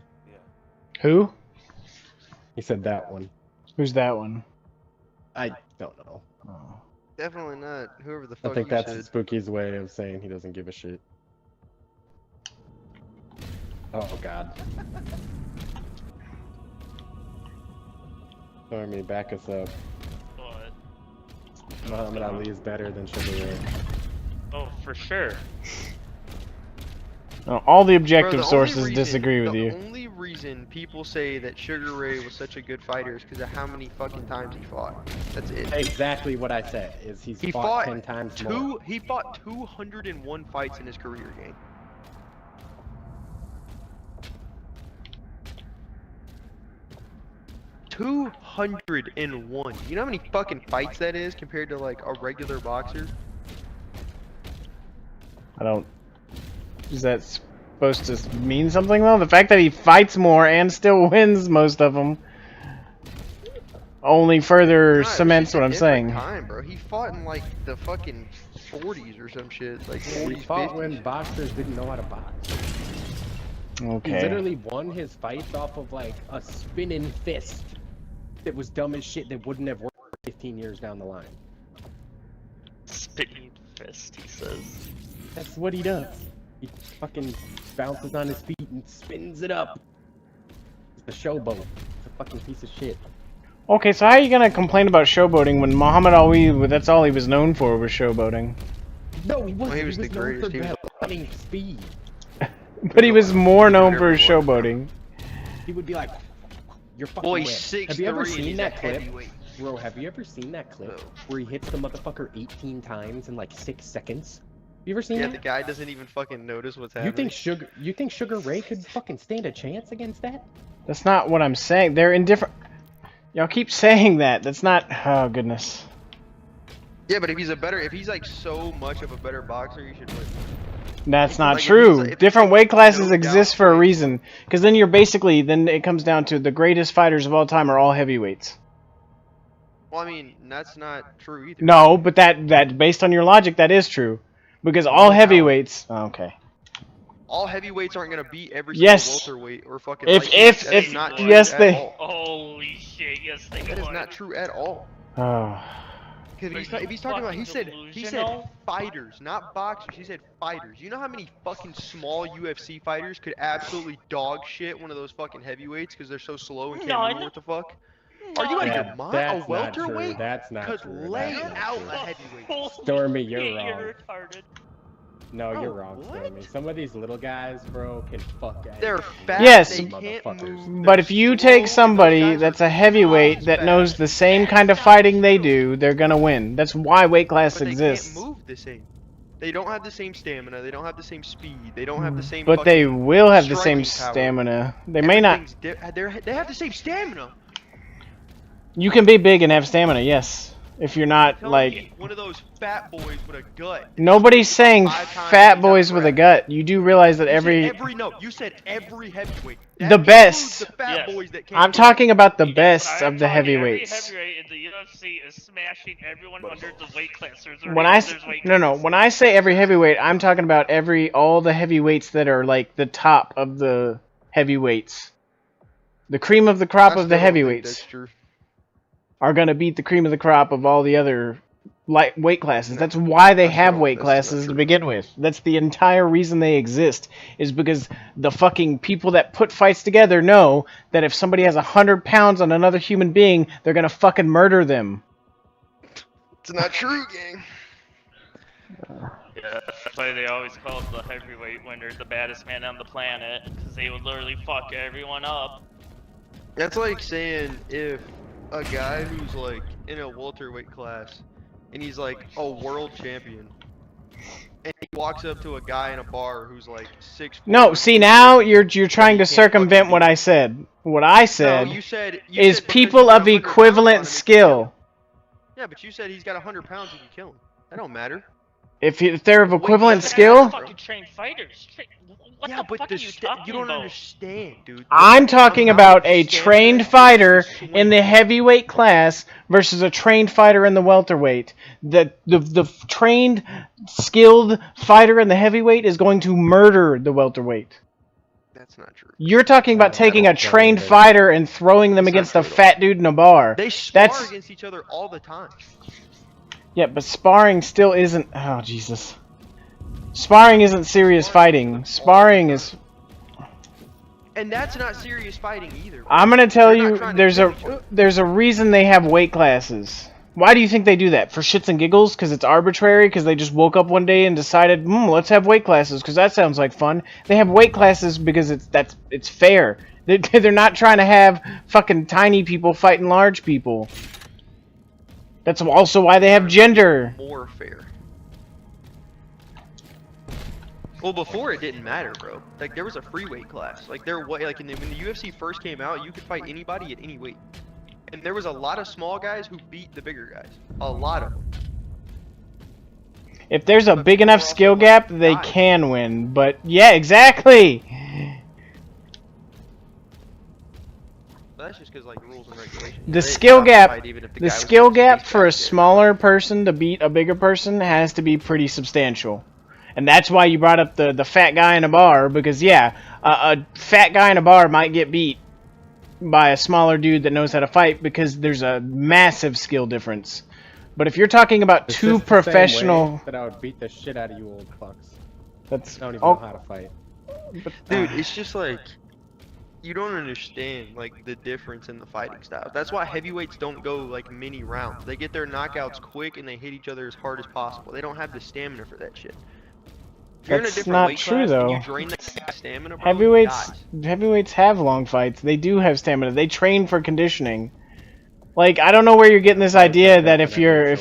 Who? He said that one. Who's that one? I don't know. Oh. Definitely not. Whoever the I fuck think you that's said. Spooky's way of saying he doesn't give a shit. Oh god. Stormy, back us up. But, Muhammad Ali is better than Sugar Ray. oh, for sure. No, all the Bro, objective the only sources reason- disagree with you. The only reason people say that Sugar Ray was such a good fighter is because of how many fucking times he fought. That's it. Exactly what I said, is He fought fought 10 times more. He fought 201 fights in his career, gang. $201. You know how many fucking fights that is compared to like a regular boxer? I don't. Is that supposed to mean something though? The fact that he fights more and still wins most of them only further Nah, it was cements just a what I'm different saying. Time, bro. He fought in like the fucking 40s or some shit, like He 40s, fought 50s. when boxers didn't know how to box. He Okay. literally won his fights off of like a spinning fist that was dumb as shit that wouldn't have worked 15 years down the line. Spitting fist, he says. That's what he does. He fucking bounces on his feet and spins it up. It's a showboat. It's a fucking piece of shit. Okay, so how are you gonna complain about showboating when Muhammad Ali, that's all he was known for, was showboating? No, he wasn't. Well, he was the known greatest. for He was- running speed. But he was more known for his Everyone. showboating. He would be like, "You're fucking Boy, wet." 6'3", Have you ever and seen he's that a clip? heavyweight. Bro, have you ever seen that clip No. where he hits the motherfucker 18 times in like 6 seconds? You ever seen Yeah, that? the guy doesn't even fucking notice what's happening. You think Sugar Ray could fucking stand a chance against that? That's not what I'm saying. They're in different. Y'all keep saying that. That's not. Oh goodness. Yeah, but if he's like so much of a better boxer, you should win. That's not Like, if true. he's, like, Different weight classes no exist doubt for a weight. reason. Because then you're basically, then it comes down to the greatest fighters of all time are all heavyweights. Well, I mean, that's not true either. No, but that based on your logic, that is true. Because all heavyweights. Oh, okay. All heavyweights aren't gonna beat every Yes. single welterweight or fucking. If- lightweight. if- That if- is not true yes, at they- all. Holy shit, yes they That is would. not true at all. Oh. Because Are if he's you talking about, he fucking said delusional? fighters, not boxers. He said fighters. You know how many fucking small UFC fighters could absolutely dog shit one of those fucking heavyweights because they're so slow and can't None. remember what the fuck? Are you out of your mind? A That's not true. welterweight? That's not Because true. lay That's not out true. a heavyweight. Holy Stormy, you're shit, wrong. You're retarded. No, Oh, you're wrong, what? Stormy. Some of these little guys, bro, can fuck at They're it. fat. Yes. They can't Motherfuckers. move. But they're if you slow, take and those somebody guys that's are a heavyweight that fast. knows the same kind of fighting they do, they're gonna win. That's why weight class But they exists. can't move the same. They don't have the same stamina. They don't have the same speed. They don't have the same. But they fucking will have the same striking power. stamina. They may not. Everything's they have the same stamina. You can be big and have stamina, yes. If you're not Tell like. me one of those fat boys with a gut. Nobody's saying 5 times fat he's boys out with a breath. gut. You do realize that You every. said every heavyweight. The That best. includes The fat Yes. boys that can't I'm move. talking about the Yes, best I'm of the talking heavyweights. Every heavyweight in the UFC is smashing everyone under the weight class. When I when I say every heavyweight, I'm talking about all the heavyweights that are like the top of the heavyweights. The cream of the crop I of the still don't think heavyweights That's true. are gonna beat the cream of the crop of all the other light weight classes. That's why they have weight that's not classes to true. begin with. That's the entire reason they exist, is because the fucking people that put fights together know that if somebody has 100 pounds on another human being, they're gonna fucking murder them. It's not true, gang. Yeah, that's why they always call the heavyweight winner the baddest man on the planet, because they would literally fuck everyone up. That's like saying if a guy who's like in a welterweight class and he's like a world champion and he walks up to a guy in a bar who's like 6'4". No, see now you're trying to can't circumvent fucking what beat I said. What I said No, you said is said because people he's got of 100 pounds on him, equivalent you can kill him. skill. Yeah, but you said he's got 100 pounds, you can kill him. That don't matter. If they're of Wait, equivalent doesn't skill, matter, bro. Fucking trained fighters. What Yeah, the but fuck are you talking you don't about? understand, dude. I'm talking amount about of a stamina trained it takes fighter to in swing. the heavyweight class versus a trained fighter in the welterweight. The trained, skilled fighter in the heavyweight is going to murder the welterweight. That's not true. You're talking about taking a don't trained either. fighter and throwing them That's not against a true at all. fat dude in a bar. They spar That's against each other all the time. yeah, but sparring still isn't. Oh Jesus. Sparring isn't serious fighting. Sparring is. And that's not serious fighting either. bro. I'm gonna tell They're not you, trying to kill each other. there's a reason they have weight classes. Why do you think they do that? For shits and giggles? Because it's arbitrary? Because they just woke up one day and decided, let's have weight classes because that sounds like fun. They have weight classes because it's fair. They're not trying to have fucking tiny people fighting large people. That's also why they have gender. More fair. Well, before it didn't matter, bro. Like there was a free weight class. Like when the UFC first came out, you could fight anybody at any weight. And there was a lot of small guys who beat the bigger guys. A lot of them. If there's a But big people enough are also skill like gap, they guys. can win. But yeah, exactly. But that's just because like rules and regulations. The They skill stop the gap, fight even if the guy was skill doing gap space for a back there. smaller person to beat a bigger person has to be pretty substantial. And that's why you brought up the fat guy in a bar, because yeah, a fat guy in a bar might get beat by a smaller dude that knows how to fight because there's a massive skill difference. But if you're talking about It's two just the same professional, way that I would beat the shit out of you old fucks. that's I don't even oh, know how to fight. Dude, it's just like you don't understand like the difference in the fighting styles. That's why heavyweights don't go like mini rounds. They get their knockouts quick and they hit each other as hard as possible. They don't have the stamina for that shit. If you're in a That's different not weight true, class and though. you drain that guy's stamina, bro, he heavyweights dies. heavyweights have long fights. They do have stamina. They train for conditioning. Like I don't know where you're getting this idea that if you're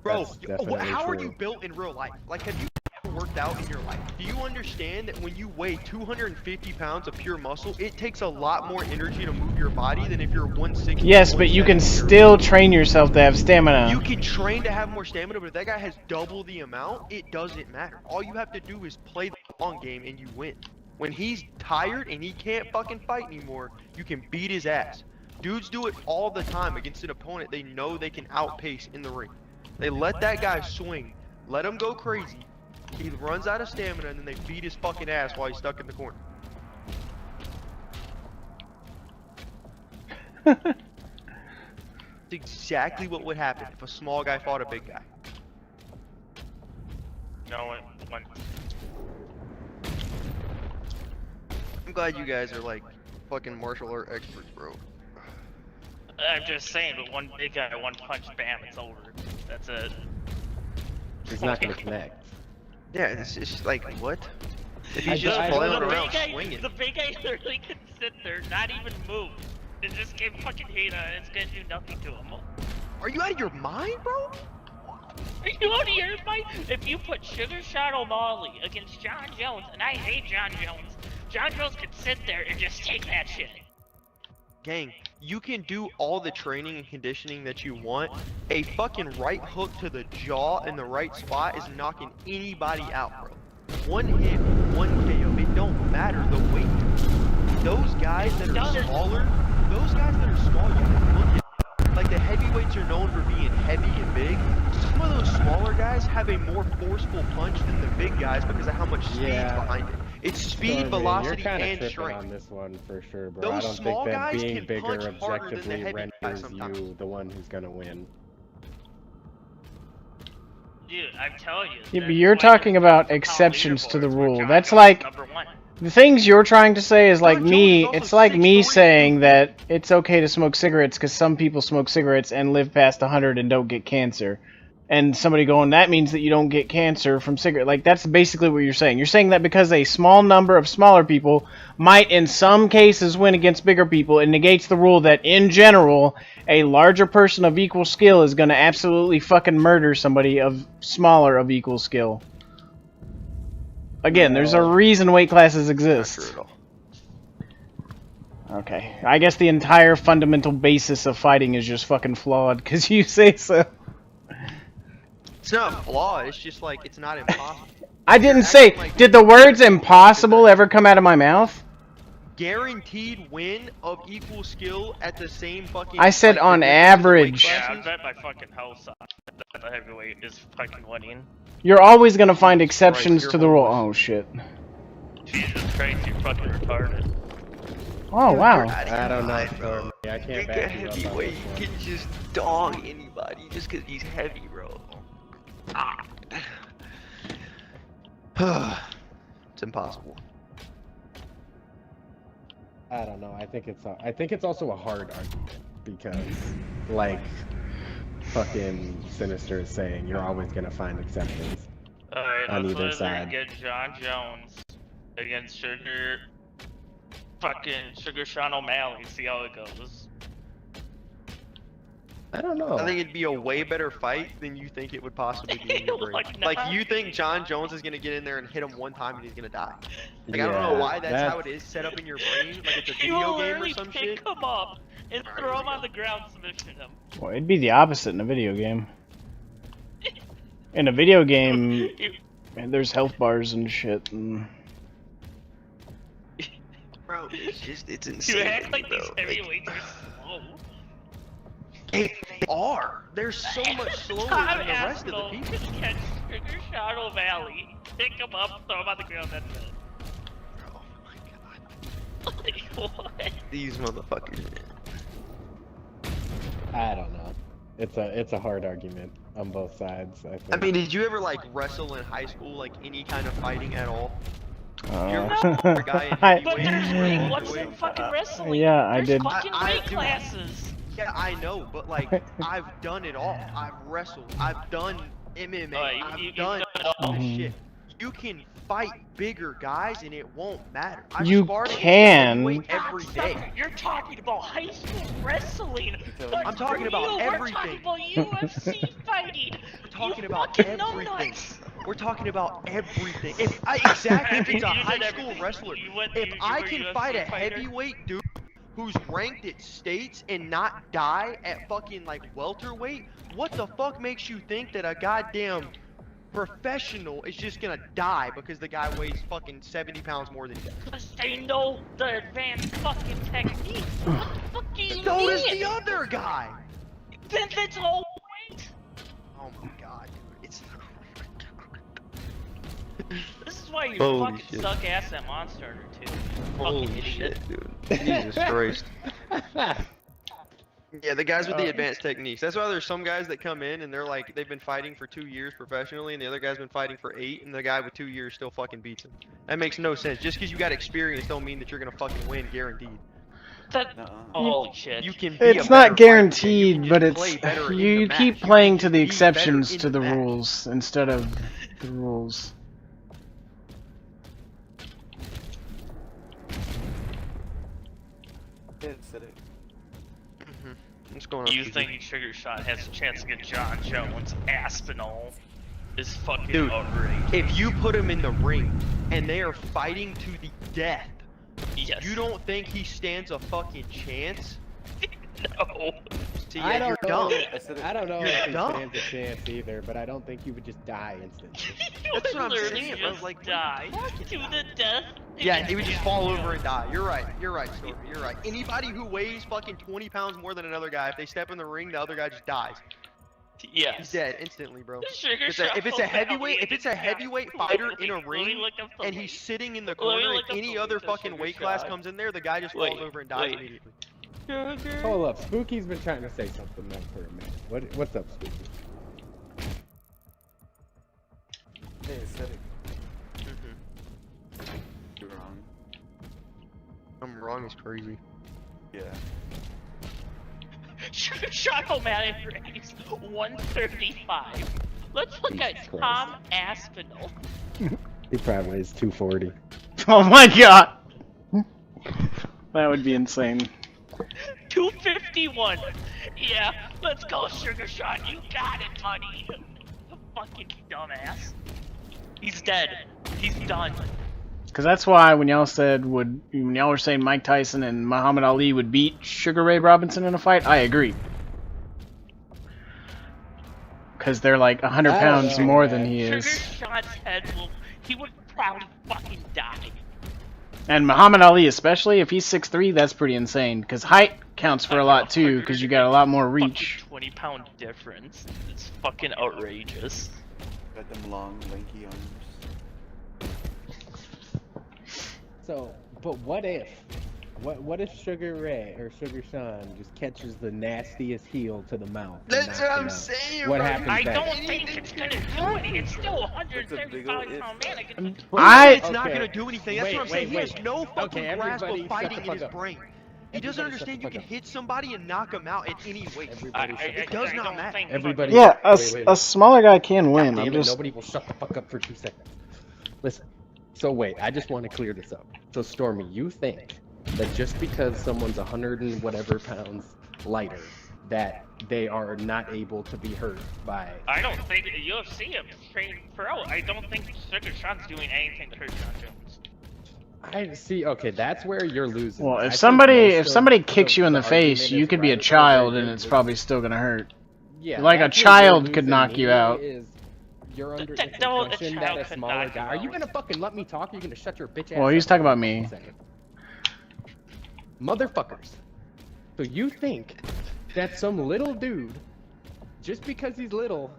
Bro, That's definitely how are true. you built in real life? Like, have you ever worked out in your life? Do you understand that when you weigh 250 pounds of pure muscle, it takes a lot more energy to move your body than if you're 160? yes, but you can 170 or- still train yourself to have stamina. You can train to have more stamina, but if that guy has double the amount, it doesn't matter. All you have to do is play the long game and you win. When he's tired and he can't fucking fight anymore, you can beat his ass. Dudes do it all the time against an opponent they know they can outpace in the ring. They let that guy swing, let him go crazy. He runs out of stamina and then they beat his fucking ass while he's stuck in the corner. It's exactly what would happen if a small guy fought a big guy. No, when I'm glad you guys are like fucking martial art experts, bro. I'm just saying, but one big guy, one punch, bam, it's over. That's it. He's not gonna connect. Yeah, it's just like, what? If I he's just don't- flailing the around big guy, swinging. the big guy literally can sit there, not even move, and just get fucking hit on, and it's gonna do nothing to him. Are you out of your mind, bro? Are you out of your mind? If you put Sugar Shot O'Malley against John Jones, and I hate John Jones could sit there and just take that shit. Gang, you can do all the training and conditioning that you want. A fucking right hook to the jaw in the right spot is knocking anybody out, bro. One hit, one KO. It don't matter the weight. Those guys that are smaller, you can look at. Like the heavyweights are known for being heavy and big. Some of those smaller guys have a more forceful punch than the big guys because of how much speed's Yeah. behind it. It's speed, Stormy, velocity, you're kinda and tripping strength. on this one for sure, bro. Those I don't small think that guys being can bigger punch harder than the objectively heavy guys renders sometimes. you the one who's gonna win. Dude, I'm telling you. Yeah, but that's you're why talking there's about power exceptions to the leaderboards where rule. John That's Jones like is #1. the things you're trying to say is like John Jones me. is also It's like me 6'3" saying that it's okay to smoke cigarettes because some people smoke cigarettes and live past 100 and don't get cancer. And somebody going, that means that you don't get cancer from cigarette. Like, that's basically what you're saying. You're saying that because a small number of smaller people might, in some cases, win against bigger people, it negates the rule that, in general, a larger person of equal skill is going to absolutely fucking murder somebody of smaller of equal skill. Again, there's a reason weight classes Not exist. true at all. Okay, I guess the entire fundamental basis of fighting is just fucking flawed, because you say so. It's not flawed. It's just like it's not impossible. I didn't You're say. acting like- Did the words impossible ever come out of my mouth? Guaranteed win of equal skill at the same fucking. I said like, on the difference in weight average. Yeah, I classes? bet my fucking house that the heavyweight is fucking winning. You're always gonna find exceptions you're to the rule. homeless. Oh shit. Jesus Christ, you're fucking retarded. Oh wow. I don't know, Stormy. I can't Think a back you up on heavyweight this can just dog anybody just because he's heavy, bro. It's impossible. I don't know. I think it's also a hard argument because, like, fucking Sinister is saying, you're always gonna find exceptions. Alright, On let's either literally side. get John Jones against Sugar Sean O'Malley, see how it goes. I don't know. I think it'd be a way better fight than you think it would possibly be in your brain. Like, Like, you think John Jones is gonna get in there and hit him one time and he's gonna die. Like, I don't Yeah, know why that's how it is set up in your brain. Like, it's a You will video game or literally some pick shit. him up and throw him on the ground, submission him. Well, it'd be the opposite in a video game. In a video game, there's health bars and shit. And... Bro, it's You insane. act like bro. these heavyweights are slow. They are. They're so much slower Tom than the rest of the Aspinall people. can catch Sugar Sean O'Malley, pick him up, throw him on the ground, that's it. Oh my god. Like, what? These motherfuckers. I don't know. It's a hard argument on both sides. I think. I mean, did you ever like wrestle in high school, like any kind of fighting at all? You're Uh, a guy in I- But heavyweight, there's you're weight, a what's in welterweight. fucking wrestling? Yeah, I There's did. fucking I weight do- classes. Yeah, I know, but like I've done it all. I've wrestled. I've done MMA. I've done all this Mhm. shit. You can fight bigger guys and it won't matter. I've You sparred against can. heavyweight every day. You're talking about high school wrestling. I'm talking about We're talking everything. about UFC fighting. We're talking You about fucking everything. numbnuts. We're talking about everything. Exactly, if it's a You said high school everything. wrestler. You went- If you I were can UFC fight a fighter. heavyweight dude who's ranked at states and not die at fucking like welterweight, what the fuck makes you think that a goddamn professional is just gonna die because the guy weighs fucking 70 pounds more than you? Because they know the advanced fucking technique. What the fuck do you So mean? is the other guy. Then that's all weight. Oh my god, dude. It's This is why you Holy fucking shit. suck ass at Monster Hunter 2. holy Fucking idiot. shit, dude. Jesus Christ. Yeah, the guys with the advanced techniques. That's why there's some guys that come in and they're like, they've been fighting for 2 years professionally, and the other guy's been fighting for 8, and the guy with 2 years still fucking beats him. That makes no sense. Just because you got experience don't mean that you're gonna fucking win, guaranteed. That, Nuh-uh. holy shit. You can be a It's not better fighter, guaranteed, you but can it's play better in you the keep match. playing You to can the be better exceptions in to the match. rules instead of the rules. Yeah, acidic. What's going on? You Susie? think Sugar Shot has a chance against John Jones? Aspinall is fucking Dude, outrageous. if you put him in the ring and they are fighting to the death, Yes. you don't think he stands a fucking chance? No. See, I yeah, don't you're know. dumb. I don't know You're if he dumb. stands a chance either, but I don't think you would just die instantly. That's what I'm Literally saying, bro. just Like, die to the death. Yeah, he would just fall over and die. You're right, Stormy, you're right. Anybody who weighs fucking 20 pounds more than another guy, if they step in the ring, the other guy just dies. He's Yes. dead instantly, bro. Sugar If it's a Shot heavyweight, if it's a O'Malley heavyweight against fighter John- in a Let me ring look up the and weight. he's sitting in the Let me corner, look if up any the other weight of fucking Sugar weight class Shot. comes in there, the guy just falls Wait, over and dies wait. immediately. Hold up, Spooky's been trying to say something there for a minute. What's up, Spooky? Hey, acidic. Mm-hmm. You're wrong. I'm wrong, it's crazy. Yeah. Sugar Shot O'Malley ranks 135. Let's look at Jesus Christ. Tom Aspinall. He probably is 240. Oh my god! That would be insane. 251. Yeah, let's go, Sugar Shot. You got it, buddy. Fucking dumbass. He's dead. He's done. Because that's why when y'all were saying Mike Tyson and Muhammad Ali would beat Sugar Ray Robinson in a fight, I agree. Because they're like 100 I don't pounds know, more man. than he Sugar is. Sean's head he would probably fucking die. And Muhammad Ali especially, if he's 6'3", that's pretty insane. Because height counts for a lot too, because you got a lot more reach. 20-pound difference. It's fucking outrageous. Got them long, lanky arms. So, but what if Sugar Ray or Sugar Sean just catches the nastiest heel to the mouth? and That's knocks what him I'm out? saying, What bro. happens I then? don't think it's gonna do anything. It's still 135-pound man against It's not Okay. gonna do anything. That's Wait, what I'm saying. wait, He has wait. no fucking Okay, grasp everybody of shut the fighting in fuck his up. brain. He doesn't Everybody shut understand the you fuck can up. hit somebody and knock him out at any weight. Everybody shut the It fuck does up. not matter. Everybody- Yeah, Wait. a smaller guy can win. God I'm damn it, just nobody will shut the fuck up for 2 seconds. Listen. So wait, I just want to clear this up. So Stormy, you think that just because someone's 100 and whatever pounds lighter, that they are not able to be hurt by? I don't think UFC him straight pro. I don't think Sugar Sean's doing anything to hurt John Jones. I see. Okay, that's where you're losing. well, I if think somebody most of kicks you in the face, argument you is could be a right. child Where and you're it's losing- probably still gonna hurt. Yeah, like a that's where child you're could losing knock you me out. is You're under No, this a impression child that a could smaller knock you guy. Are you out. gonna fucking let me talk? Or are you gonna shut your bitch ass Well, he's up talking for about a me. second? Motherfuckers. So you think that some little dude, just because he's little,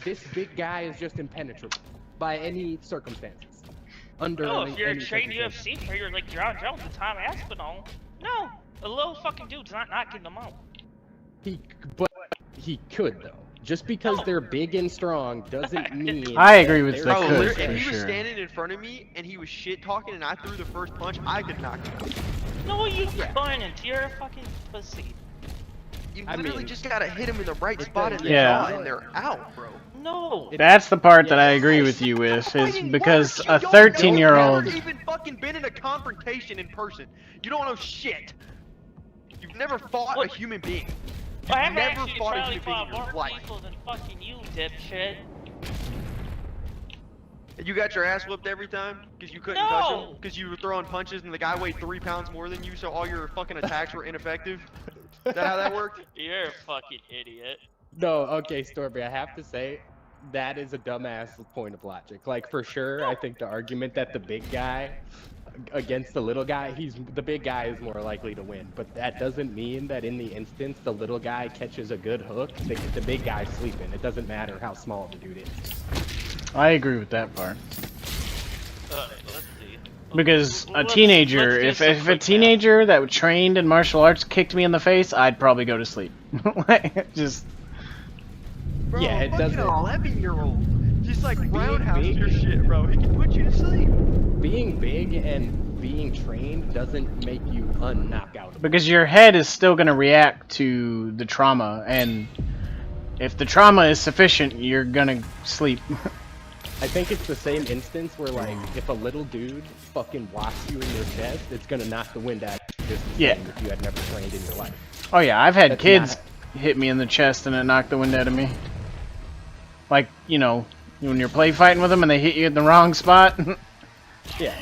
this big guy is just impenetrable by any circumstances? Under No, any, if you're a any trained circumstances. UFC player like John Jones and Tom Aspinall, no, a little fucking dude's not knocking them out. But he could though. Just because No. they're big and strong doesn't mean. I agree with that that Bro, could, literally, for if he was sure. standing in front of me and he was shit talking and I threw the first punch, I could knock him out. No, you couldn't. You're a fucking pussy. You I literally mean, just gotta hit him in the right spot in the Yeah. jaw and they're out, bro. No. That's the part that I agree with you with, is Fighting because works. a You don't know. 13-year-old. You've never even fucking been in a confrontation in person. You don't know shit. You've never fought a human being. I've never actually fought a probably human fought being in your more life. people than fucking you, dipshit. And you got your ass whooped every time because you couldn't touch him because you were throwing punches and the guy weighed 3 pounds more than you, so all your fucking attacks were ineffective. Is that how that worked? You're a fucking idiot. No, okay, Stormy, I have to say, that is a dumbass point of logic. Like, for sure, I think the argument that the big guy against the little guy, the big guy is more likely to win. But that doesn't mean that in the instance the little guy catches a good hook, the big guy's sleeping. It doesn't matter how small the dude is. I agree with that part. Let's see. Because a Let's- teenager, let's do if some a quick teenager that trained in martial arts kicked me in the face, I'd probably go to sleep. Like, just Bro, Yeah, it fucking doesn't- 11-year-old. Just like roundhouse big- your shit, bro. He can put you to sleep. Being big and being trained doesn't make you unknockoutable. because your head is still gonna react to the trauma, and if the trauma is sufficient, you're gonna sleep. I think it's the same instance where, like, if a little dude fucking whacks you in your chest, it's gonna knock the wind out of you just the Yeah. same if you had never trained in your life. Oh yeah, I've had That's kids hit me in the chest and it knocked the wind out of me. Like, you know, when you're play fighting with them and they hit you in the wrong spot. Yeah.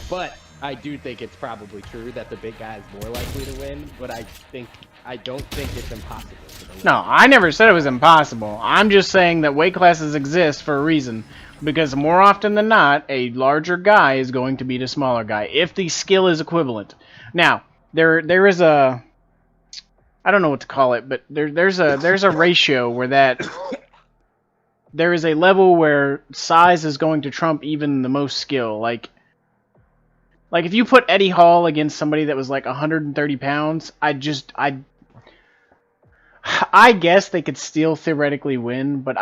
But I do think it's probably true that the big guy is more likely to win, but I don't think it's impossible for the little No, I never said it was impossible. I'm just saying that weight classes exist for a reason. Because more often than not, a larger guy is going to beat a smaller guy, if the skill is equivalent. Now, there is a... I don't know what to call it, but there's a ratio where that... There is a level where size is going to trump even the most skill. Like if you put Eddie Hall against somebody that was like 130 pounds, I guess they could still theoretically win, but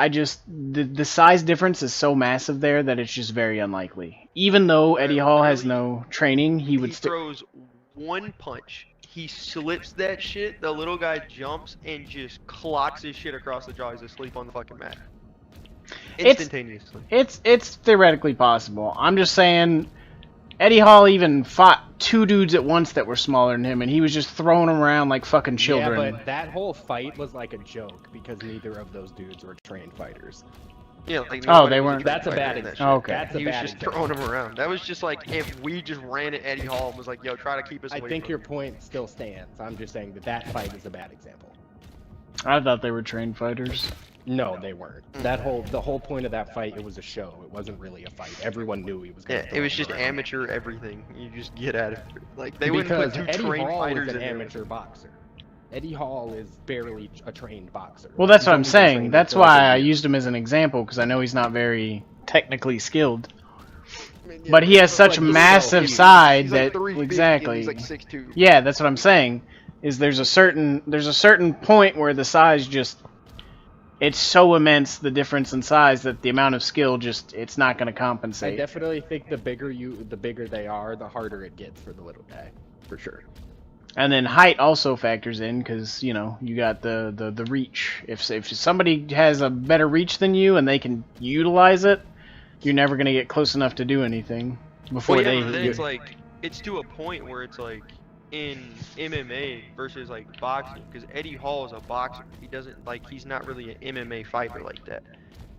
the size difference is so massive there that it's just very unlikely. Even though Eddie Hall has no training, he would still... throws one punch. He slips that shit. The little guy jumps and just clocks his shit across the jaw. He's asleep on the fucking mat. Instantaneously. It's theoretically possible. I'm just saying, Eddie Hall even fought 2 dudes at once that were smaller than him, and he was just throwing them around like fucking children. Yeah, but that whole fight was like a joke because neither of those dudes were trained fighters. Yeah, like Oh, nobody they was a weren't- trained That's a fighter bad in that example. shit. Okay. That's a He was bad just example. throwing them around. That was just like if we just ran at Eddie Hall and was like, "Yo, try to keep us I away think from your him." point still stands. I'm just saying that fight is a bad example. I thought they were trained fighters. No, they weren't. The whole point of that fight, it was a show. It wasn't really a fight. Everyone knew he was going Yeah, to it was just amateur everything. You just get at it. Like they wouldn't Because put two Eddie trained Hall fighters is an in there. amateur boxer. Eddie Hall is barely a trained boxer. Well, that's He's what I'm only been saying. training That's for like why a I year. used him as an example, because I know he's not very technically skilled. I mean, yeah, But he has it's such like, massive he's side like that 350 and exactly. He's like 6'2". Yeah, that's what I'm saying. Is there's a certain point where the size just, it's so immense, the difference in size, that the amount of skill just, it's not going to I compensate. definitely think the bigger they are, the harder it gets for the little guy, for sure. And then height also factors in, because you know you got the reach. If somebody has a better reach than you and they can utilize it, you're never going to get close enough to do anything before Well, yeah, they but hit then you. it's like it's to a point where it's like in MMA versus like boxing, because Eddie Hall is a boxer. He doesn't like he's not really an MMA fighter like that.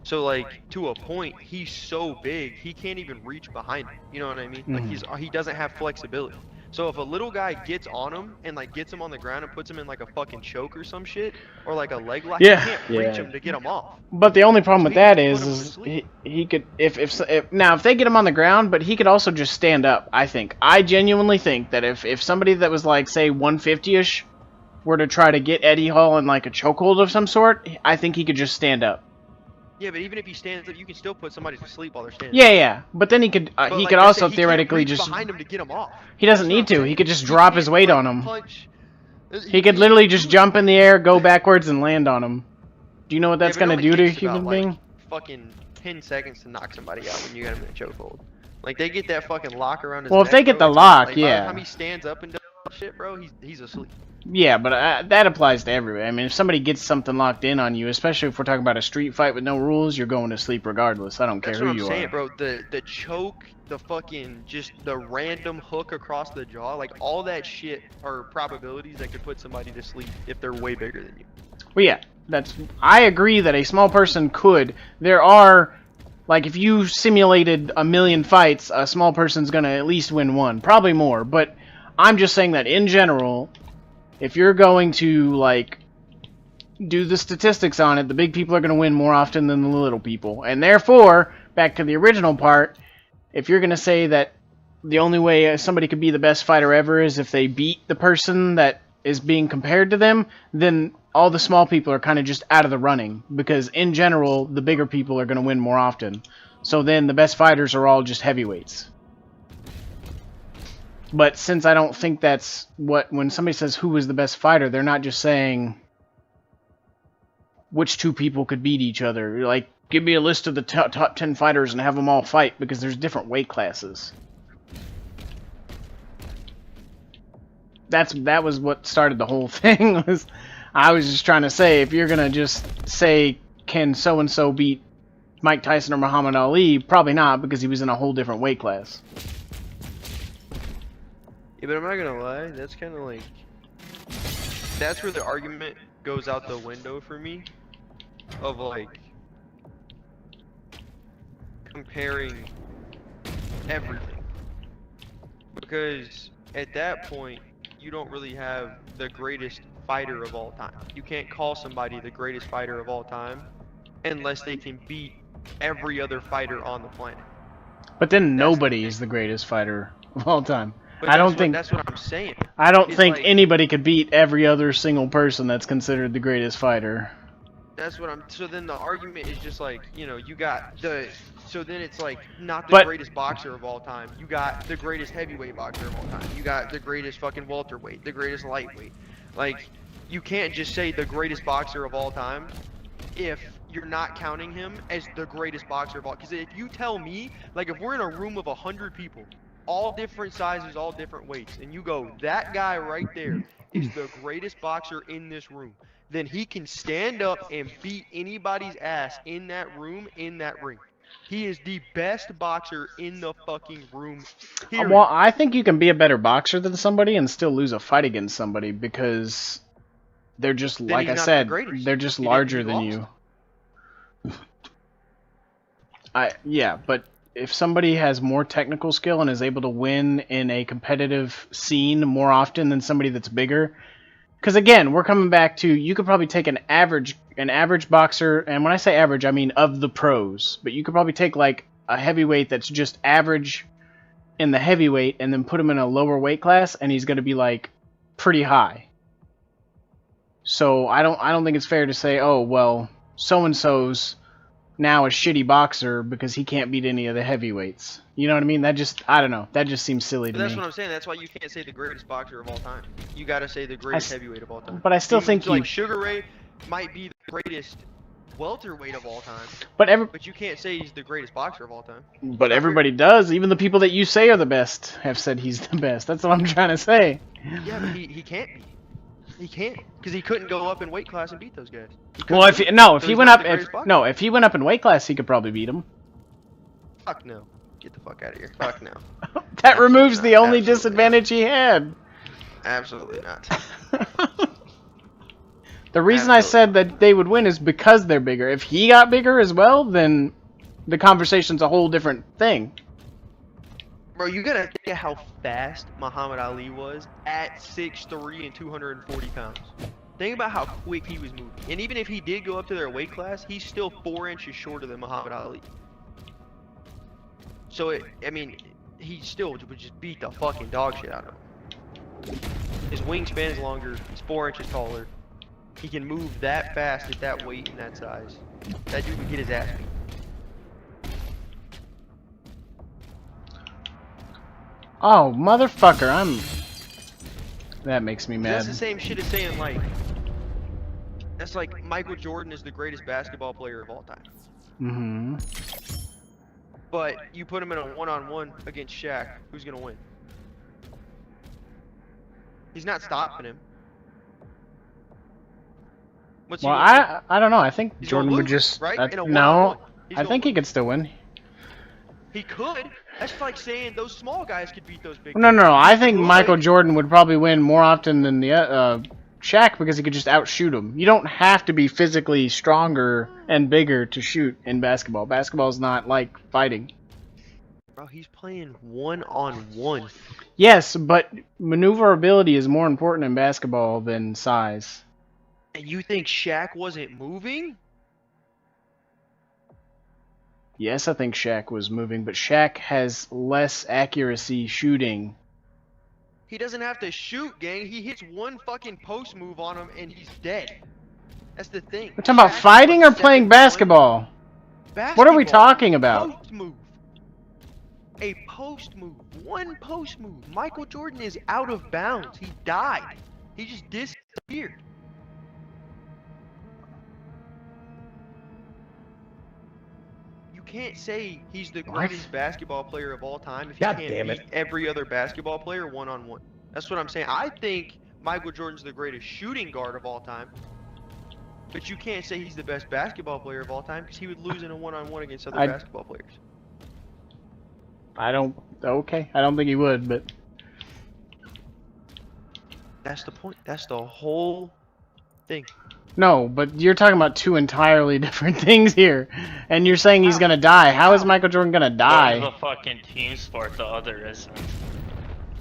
So like to a point, he's so big he can't even reach behind him. You know what I mean? Like he doesn't have flexibility. So if a little guy gets on him and like gets him on the ground and puts him in like a fucking choke or some shit, or like a leg lock, Yeah. he can't reach him to get him off. But the only problem So with he has that to put is, him to is sleep. he could if now if they get him on the ground, but he could also just stand up. I genuinely think that if somebody that was like say 150ish were to try to get Eddie Hall in like a chokehold of some sort, I think he could just stand up. Yeah, but even if he stands up, you can still put somebody to sleep while they're standing. Yeah, but then he could But he like could I also said, he can't theoretically reach just behind him to get him off. he doesn't That's what need I'm to. saying. He could just drop his can't, weight like, on him. punch- He could literally just jump in the air, go backwards, and land on him. Do you know what that's Yeah, but it gonna only do to a takes about, human like, being? fucking 10 seconds to knock somebody out when you got him in a chokehold. Like they get that fucking lock around his Well, if neck, they get bro, the it's lock, like, by yeah. the time he stands up and does shit, bro, he's asleep. Yeah, but that applies to everybody. I mean, if somebody gets something locked in on you, especially if we're talking about a street fight with no rules, you're going to sleep regardless. I don't care That's who what I'm you saying, are. bro. The choke, the fucking just the random hook across the jaw, like all that shit are probabilities that could put somebody to sleep if they're way bigger than you. Well, yeah, I agree that a small person could. There are, like, if you simulated 1,000,000 fights, a small person's gonna at least win one, probably more. But I'm just saying that in general, if you're going to like do the statistics on it, the big people are going to win more often than the little people. And therefore, back to the original part, if you're going to say that the only way somebody could be the best fighter ever is if they beat the person that is being compared to them, then all the small people are kind of just out of the running. Because in general, the bigger people are going to win more often. So then the best fighters are all just heavyweights. But since I don't think that's what, when somebody says who is the best fighter, they're not just saying which two people could beat each other. Like, give me a list of the top 10 fighters and have them all fight, because there's different weight classes. That was what started the whole thing. I was just trying to say, if you're gonna just say, can so and so beat Mike Tyson or Muhammad Ali? Probably not, because he was in a whole different weight class. Yeah, but I'm not gonna lie, that's kind of like, that's where the argument goes out the window for me, of like, comparing everything. Because at that point, you don't really have the greatest fighter of all time. You can't call somebody the greatest fighter of all time unless they can beat every other fighter on the planet. But then That's nobody the is the greatest fighter of all time. But I that's don't think that's what I'm saying. I don't It's think like- anybody could beat every other single person that's considered the greatest fighter. That's what I'm. So then the argument is just like, you know, you got the. So then it's like not the But- greatest boxer of all time. You got the greatest heavyweight boxer of all time. You got the greatest fucking welterweight, the greatest lightweight. Like, you can't just say the greatest boxer of all time if you're not counting him as the greatest boxer of all. Because if you tell me, like, if we're in a room of 100 people, all different sizes, all different weights, and you go, that guy right there is the greatest boxer in this room, then he can stand up and beat anybody's ass in that room, in that ring. He is the best boxer in the fucking room. Period. Well, I think you can be a better boxer than somebody and still lose a fight against somebody, because they're just, Then like he's I not said, the greatest. they're just He didn't- larger he than lost. you. Yeah, but if somebody has more technical skill and is able to win in a competitive scene more often than somebody that's bigger, because again, we're coming back to you could probably take an average boxer, and when I say average, I mean of the pros. But you could probably take like a heavyweight that's just average in the heavyweight, and then put him in a lower weight class, and he's going to be like pretty high. So I don't think it's fair to say, oh well, so and so's now a shitty boxer because he can't beat any of the heavyweights. You know what I mean? I don't know. That just seems silly But to that's me. what I'm saying. That's why you can't say the greatest boxer of all time. You gotta say the greatest heavyweight of all time. But I still Even- think so, like Sugar Ray might be the greatest welterweight of all time, But but you can't say he's the greatest boxer of all time. But everybody does. Even the people that you say are the best have said he's the best. That's what I'm trying to say. Yeah, but he can't be. He can't because he couldn't go up in weight class and beat those guys. Well, if he went up, if he went up in weight class, he could probably beat him. Fuck no. Get the fuck out of here. Fuck no. That removes the only Absolutely disadvantage he had. Absolutely not. The reason I said that they would win is because they're bigger. If he got bigger as well, then the conversation's a whole different thing. Bro, you gotta think of how fast Muhammad Ali was at 6'3" and 240 pounds. Think about how quick he was moving. And even if he did go up to their weight class, he's still 4 inches shorter than Muhammad Ali. So, he still would just beat the fucking dog shit out of him. His wingspan is longer, he's 4 inches taller. He can move that fast at that weight and that size. That dude would get his ass beat. Oh, motherfucker, that makes me mad. That's the same shit as saying, like, that's like Michael Jordan is the greatest basketball player of all time. Mm-hmm. But you put him in a one-on-one against Shaq, who's gonna win? He's not stopping him. What's he Well, gonna do? I don't know. I think He's Jordan gonna would lose, just... right? In a no, one-on-one. He's I gonna think he lose. could still win. He could. That's like saying those small guys could beat those big No, guys. I think Right. Michael Jordan would probably win more often than the Shaq because he could just outshoot him. You don't have to be physically stronger and bigger to shoot in basketball. Basketball's not like fighting. Bro, he's playing one-on-one. Yes, but maneuverability is more important in basketball than size. And you think Shaq wasn't moving? Yes, I think Shaq was moving, but Shaq has less accuracy shooting. He doesn't have to shoot, gang. He hits one fucking post move on him and he's dead. That's the thing. We're talking about Shaq fighting was or playing 7'1". basketball? What are we talking about? Post move. A post move. One post move. Michael Jordan is out of bounds. He died. He just disappeared. You can't say he's the greatest basketball player of all time if you God can't damn beat it. every other basketball player one-on-one. That's what I'm saying. I think Michael Jordan's the greatest shooting guard of all time. But you can't say he's the best basketball player of all time because he would lose in a one-on-one against other basketball players. Okay, I don't think he would, but... That's the point. That's the whole thing. No, but you're talking about two entirely different things here. And you're saying he's gonna die. How is Michael Jordan gonna One's die? a fucking team sport, the other isn't.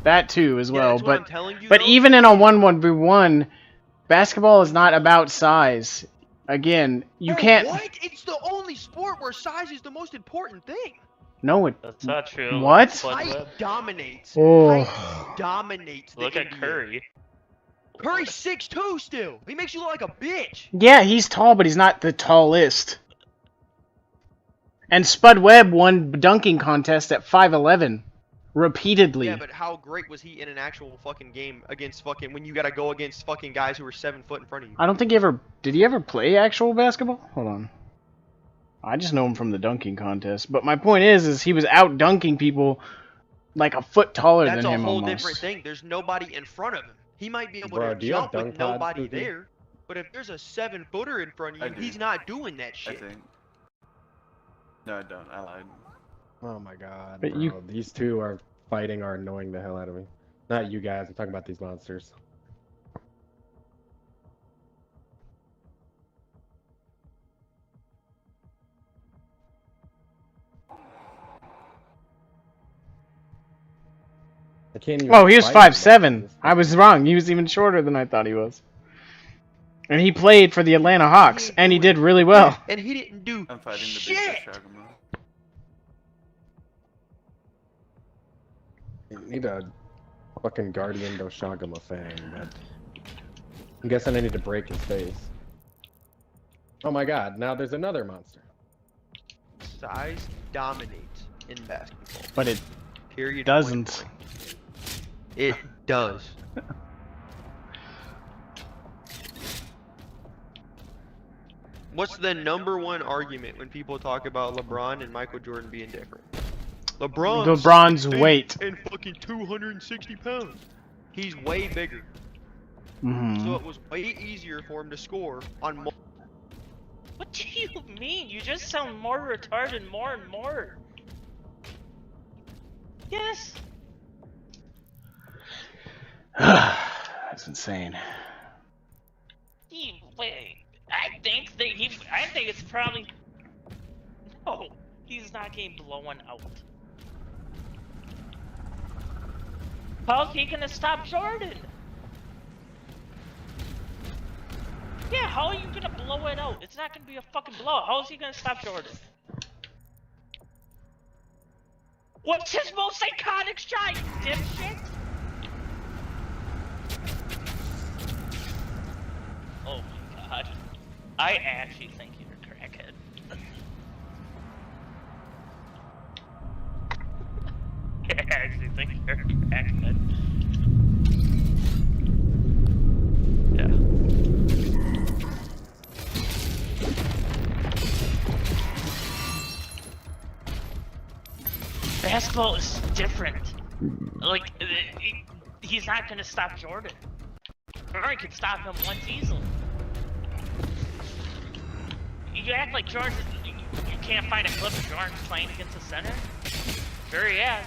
That too, as well. that's what I'm telling you, but though. even in a 1-1v1, basketball is not about size. Again, you can't... What? It's the only sport where size is the most important thing. No, it... That's not true. What? Height dominates. Oh. Height dominates the Look at NBA. Curry. Curry's 6'2" still. He makes you look like a bitch. Yeah, he's tall, but he's not the tallest. And Spud Webb won dunking contest at 5'11". Repeatedly. Yeah, but how great was he in an actual fucking game against fucking when you gotta go against fucking guys who are 7 foot in front of you? I don't think he ever... Did he ever play actual basketball? Hold on. I just know him from the dunking contest. But my point is he was out dunking people like a foot taller That's than a him whole almost. different thing. There's nobody in front of him. He might be able Bro, to do you have jump with dunk pods, nobody Spooky? there, but if there's a 7-footer in front of I you, do. he's not doing that I shit. think. No, I don't. I lied. Oh my god, But bro. you- These two are fighting are annoying the hell out of me. Not you guys, I'm talking about these monsters. I can't even. Oh, he was fight him. 5'7". I was wrong. He was even shorter than I thought he was. And he played for the Atlanta Hawks, and he did really well. And he didn't do I'm fighting the shit. big Shagama. You need a fucking Guardian Doshagama fang, but I'm guessing I need to break his face. Oh my god, now there's another monster. Size dominates in basketball. But it Period. doesn't. It does. What's the #1 argument when people talk about LeBron and Michael Jordan being different? LeBron's weight. And fucking 260 pounds. He's way bigger. Mm-hmm. So it was way easier for him to score on more. What do you mean? You just sound more retarded more and more. Yes. That's insane. Wait. I think it's probably. No, he's not getting blown out. How's he gonna stop Jordan? Yeah, how are you gonna blow it out? It's not gonna be a fucking blowout. How is he gonna stop Jordan? What's his most iconic shot, you dipshit? Oh my god. I actually think you're a crackhead. I actually think you're a crackhead. Yeah. Basketball is different. Like, he's not gonna stop Jordan. Jordan can stop him once easily. You act like Jordan, you can't find a clip of Jordan playing against a center? Sure he has.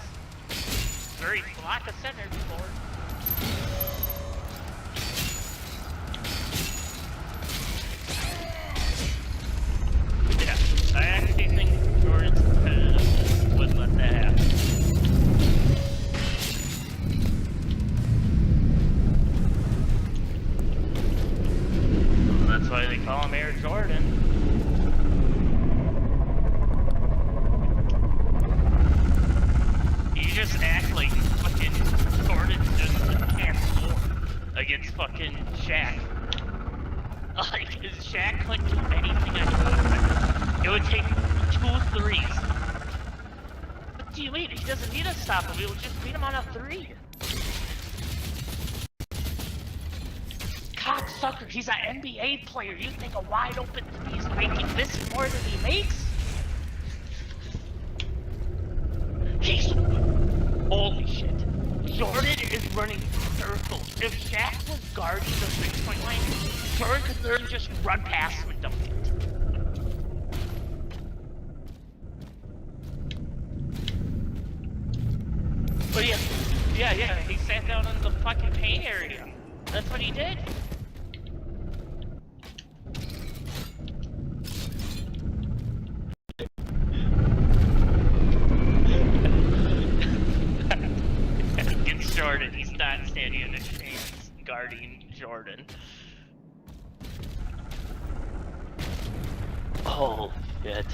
Sure he's blocked a center before. Yeah, I actually think Jordan's competitive wouldn't let that happen. That's why they call him Air Jordan. You just act like fucking Jordan just can't score against fucking Shaq. Like, Shaq couldn't do anything I could. It would take 2 threes. What do you mean? He doesn't need to stop him. He'll just beat him on a 3. Cocksucker, he's an NBA player. You think a wide open he's making this more than he makes? He's... Holy shit. Jordan is running circles. If Shaq was guarding the 3-point line, Jordan could literally just run past him and dunk it. But yeah, he sat down in the fucking paint area. That's what he did. Against Jordan, he's not standing in a chance guarding Jordan. Oh shit.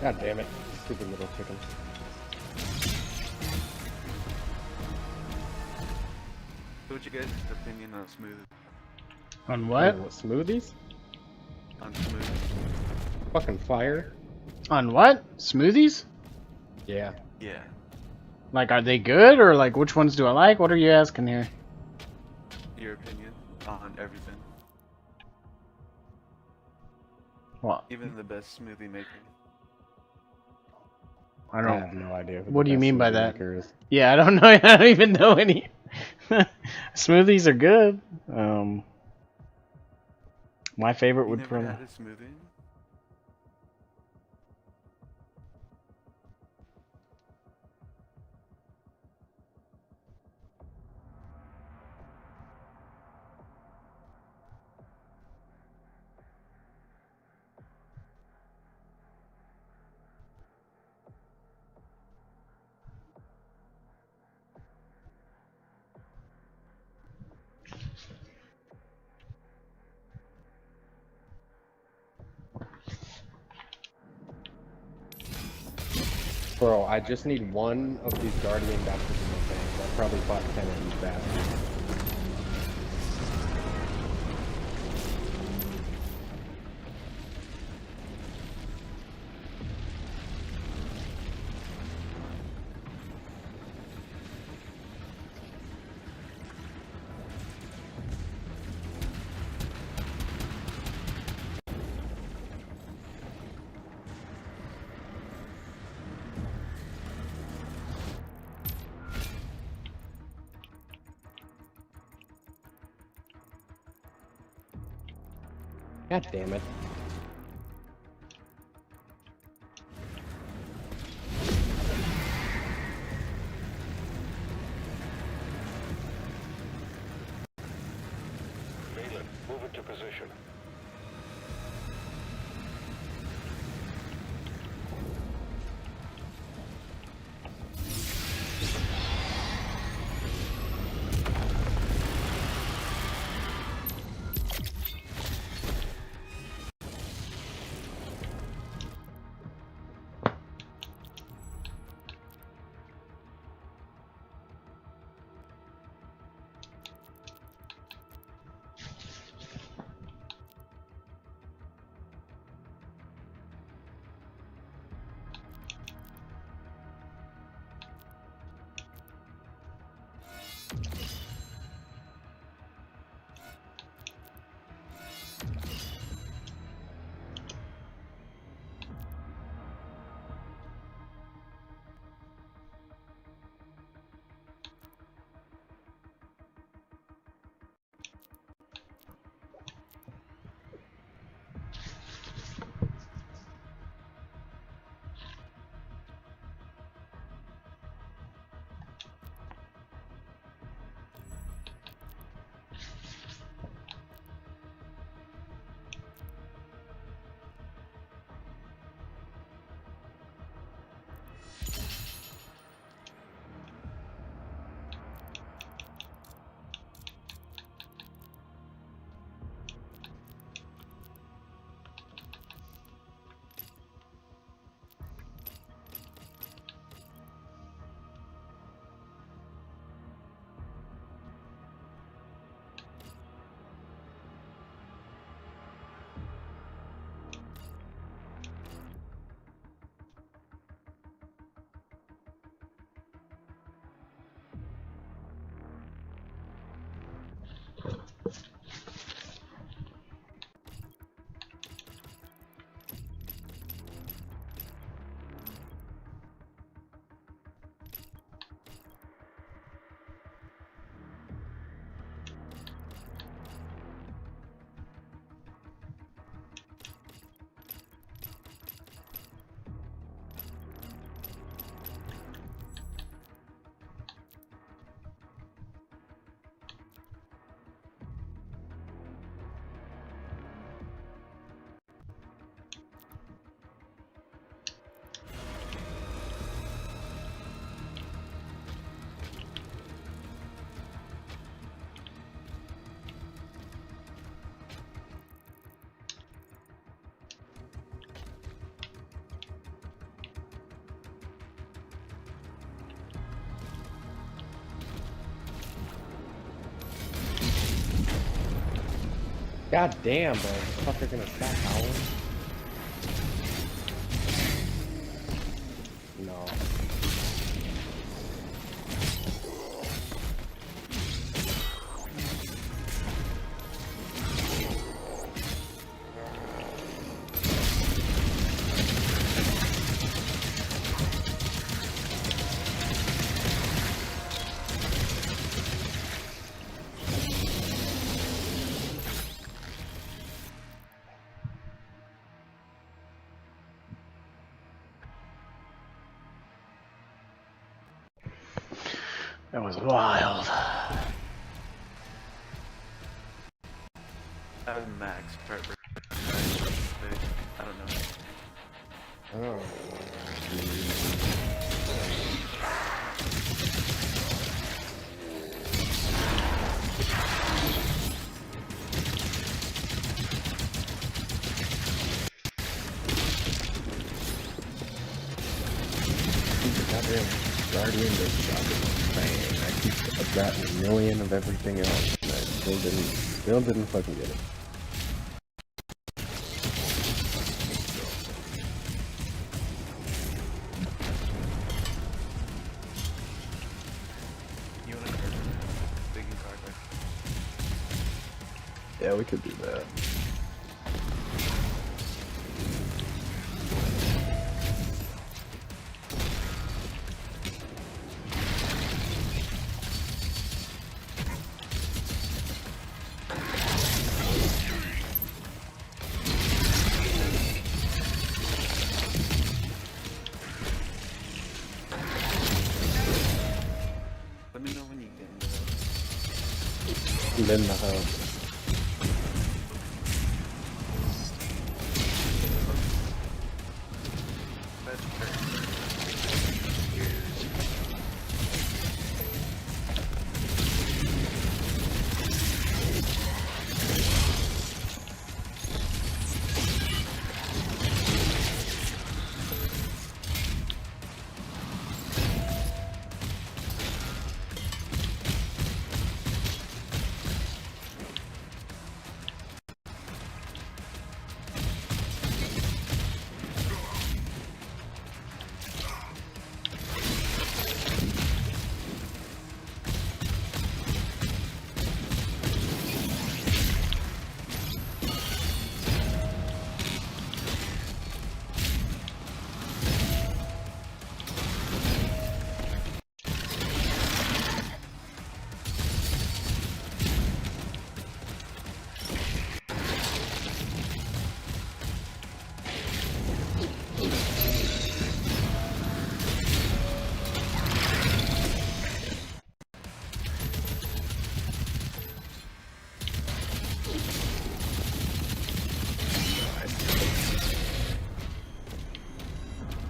God damn it. Stupid little chicken. What's your guys' opinion on smooth? On what? What, smoothies? On smooth? Fucking fire. On what? Smoothies? Yeah. Yeah. Like, are they good, or like, which ones do I like? What are you asking here? Your opinion on everything. Well, Even the best smoothie maker. I I don't. have no idea. Who What the do you best mean by smoothie that? maker is. Yeah, I don't know. I don't even know any. Smoothies are good. My favorite You would never probably. had a smoothie? Bro, I just need one of these Guardian baptismal things. I'll probably bought 10 of these bastards. God damn it. Balin, move into position. God damn, bro. The fucker gonna stop howling? No. That was wild. I have max pepper. I don't know. Oh. Goddamn Guardian just shot it. Bang. I've gotten a million of everything else, and I still didn't fucking get it. You want a card? Big card back. Yeah, we could do that. Let me know when you get into that. I'm in the house. That's fair.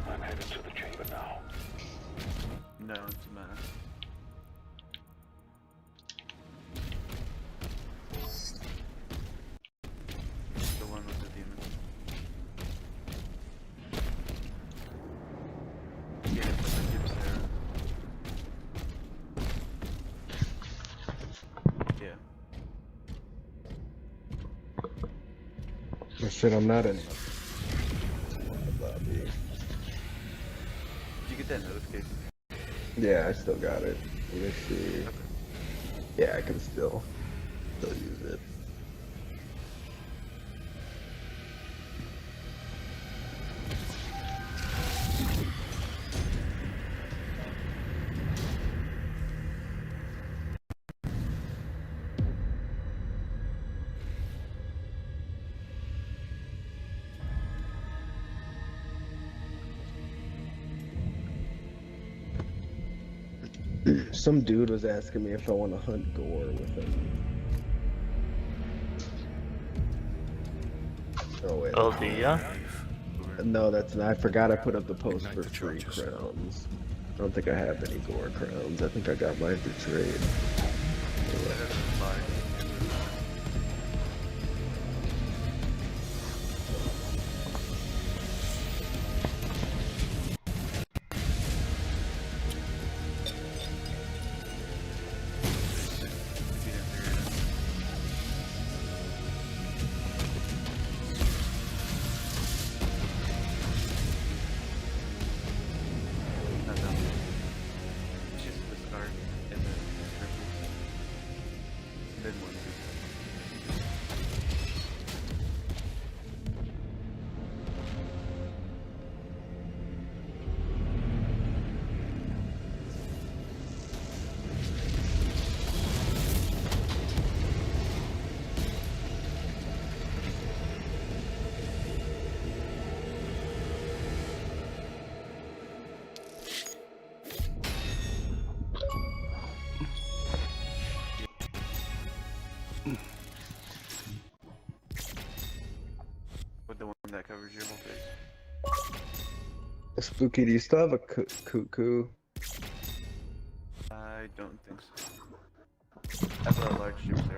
I'm headed to the chamber now. No, it's a mana. The one with the demon. Yeah, it's like a gift there. Yeah. Oh shit, I'm not in. Did you get that notification? Yeah, I still got it. Let me see. Yeah, I can still use it. Some dude was asking me if I want to hunt gore with him. Oh wait. Oh, do ya? No, that's not. I forgot I put up the post for free crowns. I don't think I have any gore crowns. I think I got mine through trade. then one do. With the one that covers your whole face. Spooky, do you still have a cuckoo? I don't think so. I have a large ships arrow.